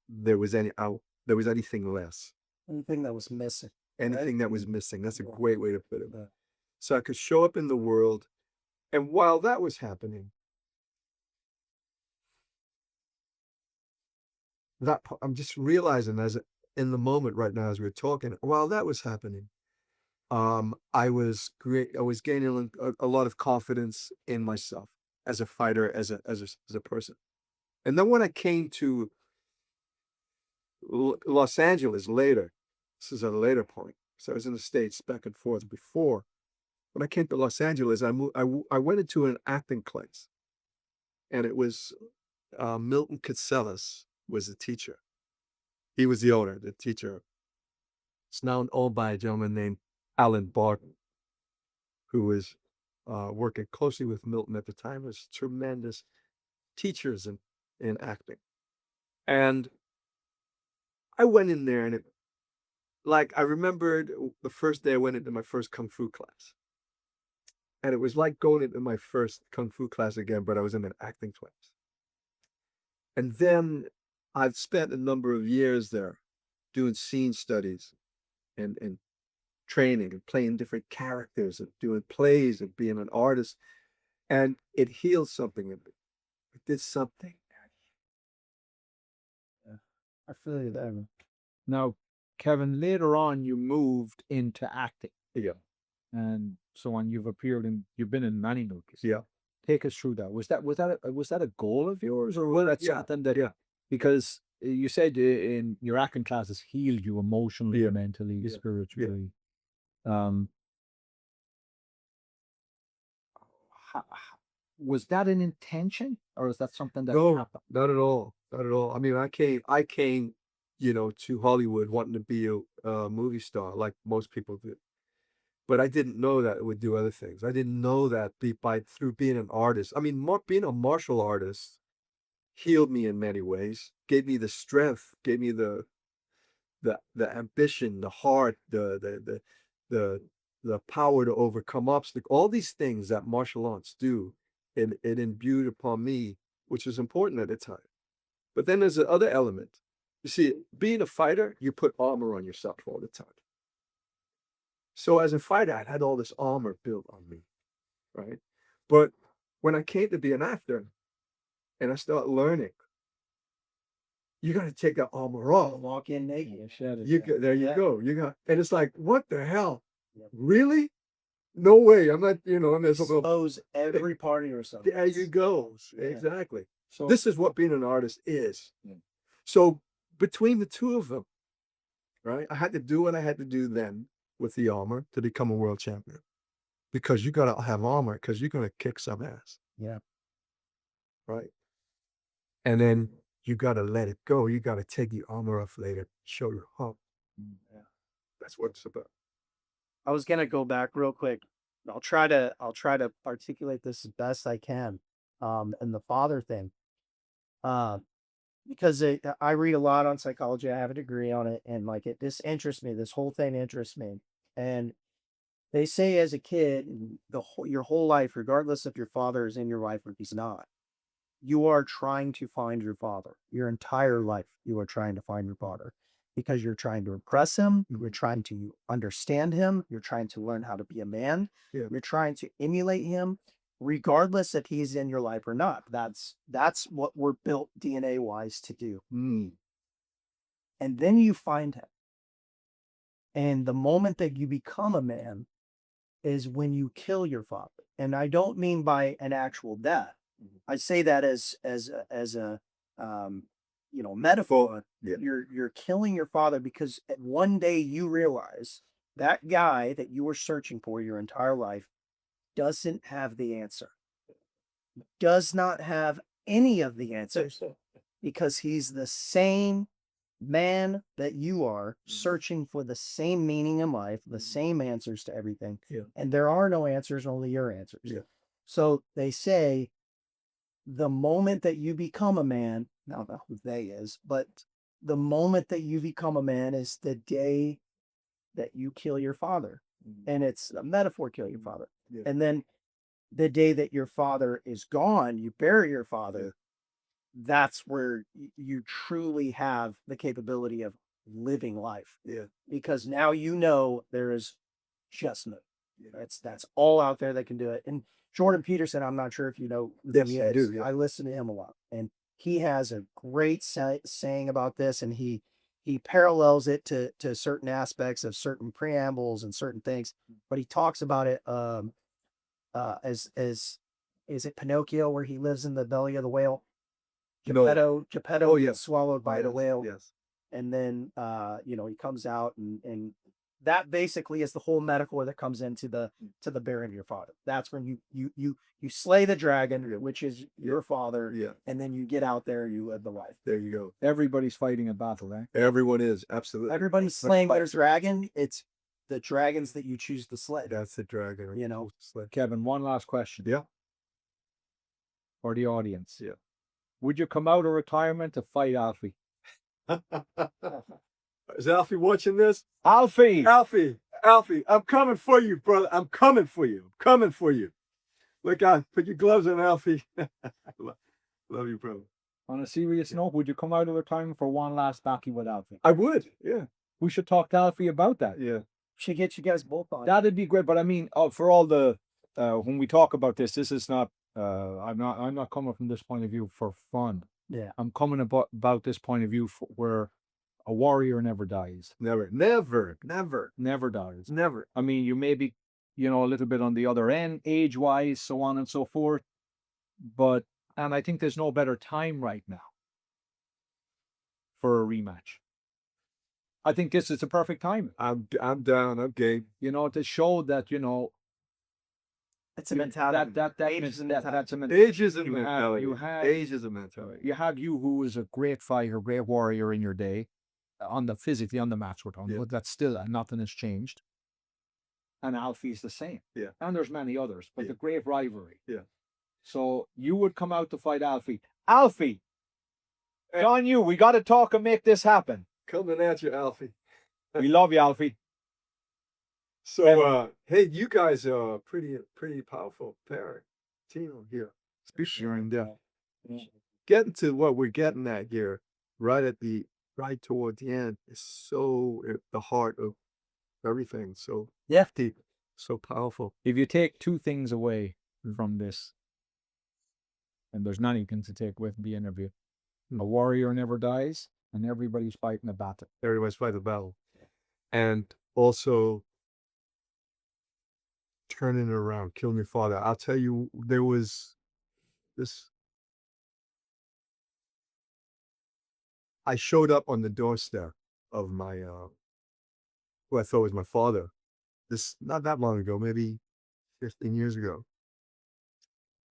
there was anything less, Anything that was missing. anything that was missing. That's a Yeah. great way to put it. Yeah. So I could show up in the world, and while that was happening, I'm just realizing in the moment right now as we're talking, while that was happening, I was gaining a lot of confidence in myself as a fighter, as a person. And then when I came to Los Angeles later, this is a later point. So I was in the States back and forth before. When I came to Los Angeles, I went into an acting class, and it was Milton Katselas was the teacher. He was the owner, the teacher. It's now owned by a gentleman named Alan Barton, who was working closely with Milton at the time. Was tremendous teachers in acting. And I went in there, and I remembered the first day I went into my first Kung Fu class. And it was like going into my first Kung Fu class again, but I was in an acting class. And then I've spent a number of years there doing scene studies and training and playing different characters and doing plays and being an artist. And it healed something in me. It did something. I feel you there. Now, Kevin, later on, you moved into acting. Yeah. And so on. You've been in many movies. Yeah. Take us through that. Was that a goal of yours, or was that something that? Because you said in your acting classes healed you emotionally, mentally, spiritually. Was that an intention, or is that something that happened? Not at all. Not at all. I mean, I came, to Hollywood wanting to be a movie star, like most people do. But I didn't know that it would do other things. I didn't know that through being an artist. I mean, being a martial artist healed me in many ways. Gave me the strength. Gave me the ambition, the heart, the power to overcome obstacles. All these things that martial arts do, it imbued upon me, which is important at the time. But then there's the other element. You see, being a fighter, you put armor on yourself all the time. So as a fighter, I had all this armor built on me, right? But when I came to be an actor and I started learning, you got to take that armor off. Walk in naked. There you go. And it's like, what the hell? Really? No way. I'm not, I'm expose every part of yourself. There you go. Exactly. So this is what being an artist is. So between the two of them, right? I had to do what I had to do then with the armor to become a world champion, because you got to have armor because you're going to kick some ass. Yeah. Right. And then you got to let it go. You got to take the armor off later, show your hump. Yeah. That's what it's about. I was going to go back real quick. I'll try to articulate this as best I can. And the father thing. Because I read a lot on psychology. I have a degree on it, and this interests me. This whole thing interests me. And they say as a kid, your whole life, regardless if your father is in your life or he's not, you are trying to find your father. Your entire life, you are trying to find your father, because you're trying to impress him. You're trying to understand him. You're trying to learn how to be a man. Yeah. You're trying to emulate him, regardless if he's in your life or not. That's what we're built DNA wise to do. And then you find him. And the moment that you become a man is when you kill your father. And I don't mean by an actual death. I say that as a metaphor. Yeah. You're killing your father because one day you realize that guy that you were searching for your entire life doesn't have the answer. Does not have any of the answers, because he's the same man that you are, searching for the same meaning in life, the same answers to everything. Yeah. And there are no answers, only your answers. Yeah. So they say the moment that you become a man, now not who they is, but the moment that you become a man is the day that you kill your father. And it's a metaphor, kill your father. Yeah. And then the day that your father is gone, you bury your father. That's where you truly have the capability of living life. Yeah. Because now you know there is just no. That's all out there that can do it. And Jordan Peterson, I'm not sure if you know who Yes, he I is. do, yeah. I listen to him a lot, and he has a great saying about this, and he parallels it to certain aspects of certain preambles and certain things, but he talks about it as is it Pinocchio where he lives in the belly of the whale? Geppetto Oh, yeah. gets swallowed by the whale. Yes. And then he comes out and that basically is the whole metaphor that comes into the burying of your father. That's when you slay the dragon, which is your father, Yeah. and then you get out there, you live the life. There you go. Everybody's fighting a battle, eh? Everyone is, absolutely. Everybody's slaying their dragon. It's the dragons that you choose to slay. That's the dragon. You know. Kevin, one last question. Yeah. For the audience. Yeah. Would you come out of retirement to fight Alfie? Is Alfie watching this? Alfie! Alfie, I'm coming for you, brother. I'm coming for you. I'm coming for you. Look out, put your gloves on, Alfie. Love you, brother. On a serious note, would you come out of retirement for one last battle with Alfie? I would, yeah. We should talk to Alfie about that. Yeah. Should get you guys both on. That'd be great. But I mean, for all the when we talk about this is not I'm not coming from this point of view for fun. Yeah. I'm coming about this point of view where a warrior never dies. Never Dies. Never. I mean, you may be, a little bit on the other end, age-wise, so on and so forth. And I think there's no better time right now for a rematch. I think this is the perfect time. I'm down. I'm game. To show that, It's a mentality. Age is a mentality. Age is a mentality. Age is a mentality. You had you who was a great fighter, great warrior in your day, physically on the mats we're talking about. That's still nothing has changed. And Alfie's the same. Yeah. And there's many others, but the great rivalry. Yeah. So you would come out to fight Alfie. Alfie! John, we got to talk and make this happen. Coming at you, Alfie. We love you, Alfie. So, hey, you guys are a pretty powerful pair team here. And getting to what we're getting at here, right toward the end, is so at the heart of everything. So deep, so powerful. If you take two things away from this, and there's nothing to take away from the interview, a warrior never dies, and everybody's fighting a battle. Everybody's fighting a battle. And also turning it around, killing your father. I'll tell you, there was this. I showed up on the doorstep of my, who I thought was my father. This, not that long ago, maybe 15 years ago.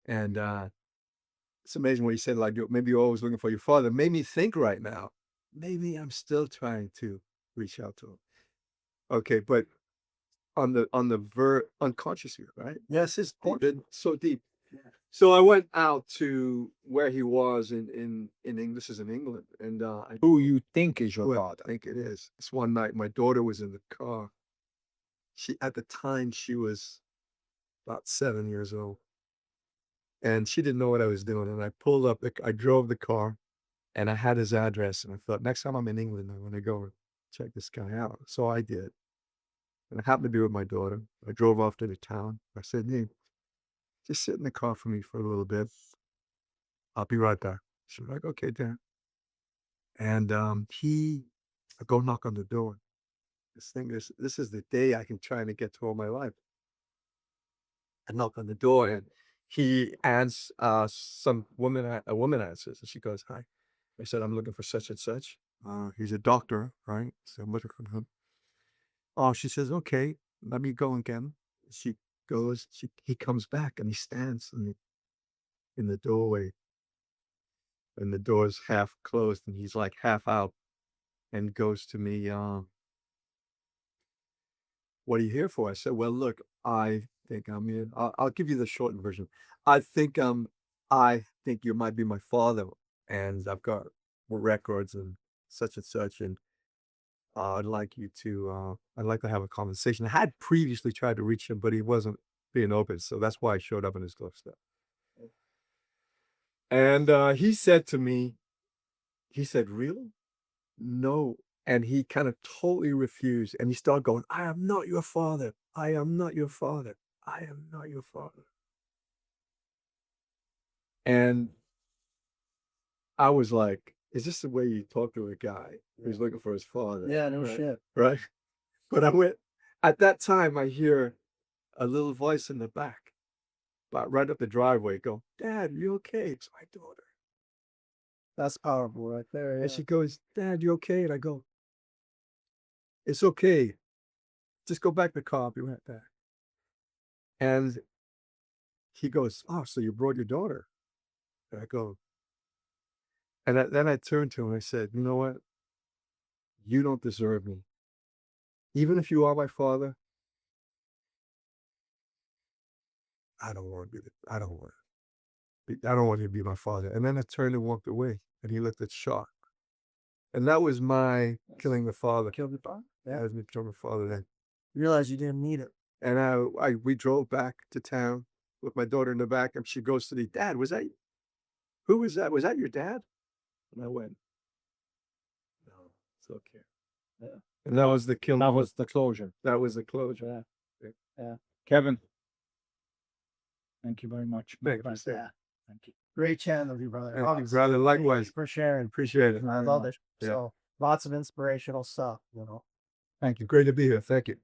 And it's amazing what you said, like, maybe you're always looking for your father. It made me think right now, maybe I'm still trying to reach out to him. Okay, but on the unconscious here, right? Yes, it's deep, so deep. Yeah. So I went out to where he was in England. This is in England, and who you think is your father? I think it is. This one night, my daughter was in the car. At the time she was about 7 years old, and she didn't know what I was doing. And I pulled up. I drove the car, and I had his address. And I thought, next time I'm in England, I'm gonna go check this guy out. So I did. And I happened to be with my daughter. I drove off to the town. I said, hey, just sit in the car for me for a little bit. I'll be right back. She was like, okay, Dad. And I go knock on the door. This is the day I can try to get to all my life. I knock on the door, and he answers, a woman answers, and she goes, hi. I said, I'm looking for such and such. He's a doctor, right? So I'm looking for him. Oh, she says, okay, let me go again. She goes, he comes back, and he stands in the doorway. And the door's half closed, and he's like half out, and goes to me, what are you here for? I said, well, look, I think I'm here. I'll give you the shortened version. I think I'm I think you might be my father, and I've got records and such, and I'd like to have a conversation. I had previously tried to reach him, but he wasn't being open, so that's why I showed up in his doorstep. And he said to me, he said, "Really? No." And he kind of totally refused, and he started going, "I am not your father. I am not your father. I am not your father." And I was like, is this the way you talk to a guy who's looking for his father? Yeah, no Right. shit. Right. But at that time, I hear a little voice in the back, but right up the driveway, go, "Dad, you okay?" It's my daughter. That's powerful right there. And she goes, "Dad, you okay?" And I go, "It's okay. Just go back to the car. I'll be right back." And he goes, "Oh, so you brought your daughter?" And I go, and then I turned to him and I said, "You know what? You don't deserve me. Even if you are my father, I don't want to be. I don't want. I don't want you to be my father." And then I turned and walked away, and he looked at shock. And that was my killing the father. Killed the father. That was me killing the father then. You realize you didn't need it. And we drove back to town with my daughter in the back, and she goes to the dad. Who was that? Was that your dad? And I went, "No, it's okay." Yeah. And that was the kill. That was the closure. That was the closure. Kevin, thank you very much. Thank you, Yeah. sir. Thank you. Great chatting with you, brother. Thank you, Obviously, brother. Likewise. for sharing. Appreciate it. I love it. Yeah. So lots of inspirational stuff, you know. Thank you. Great to be here. Thank you.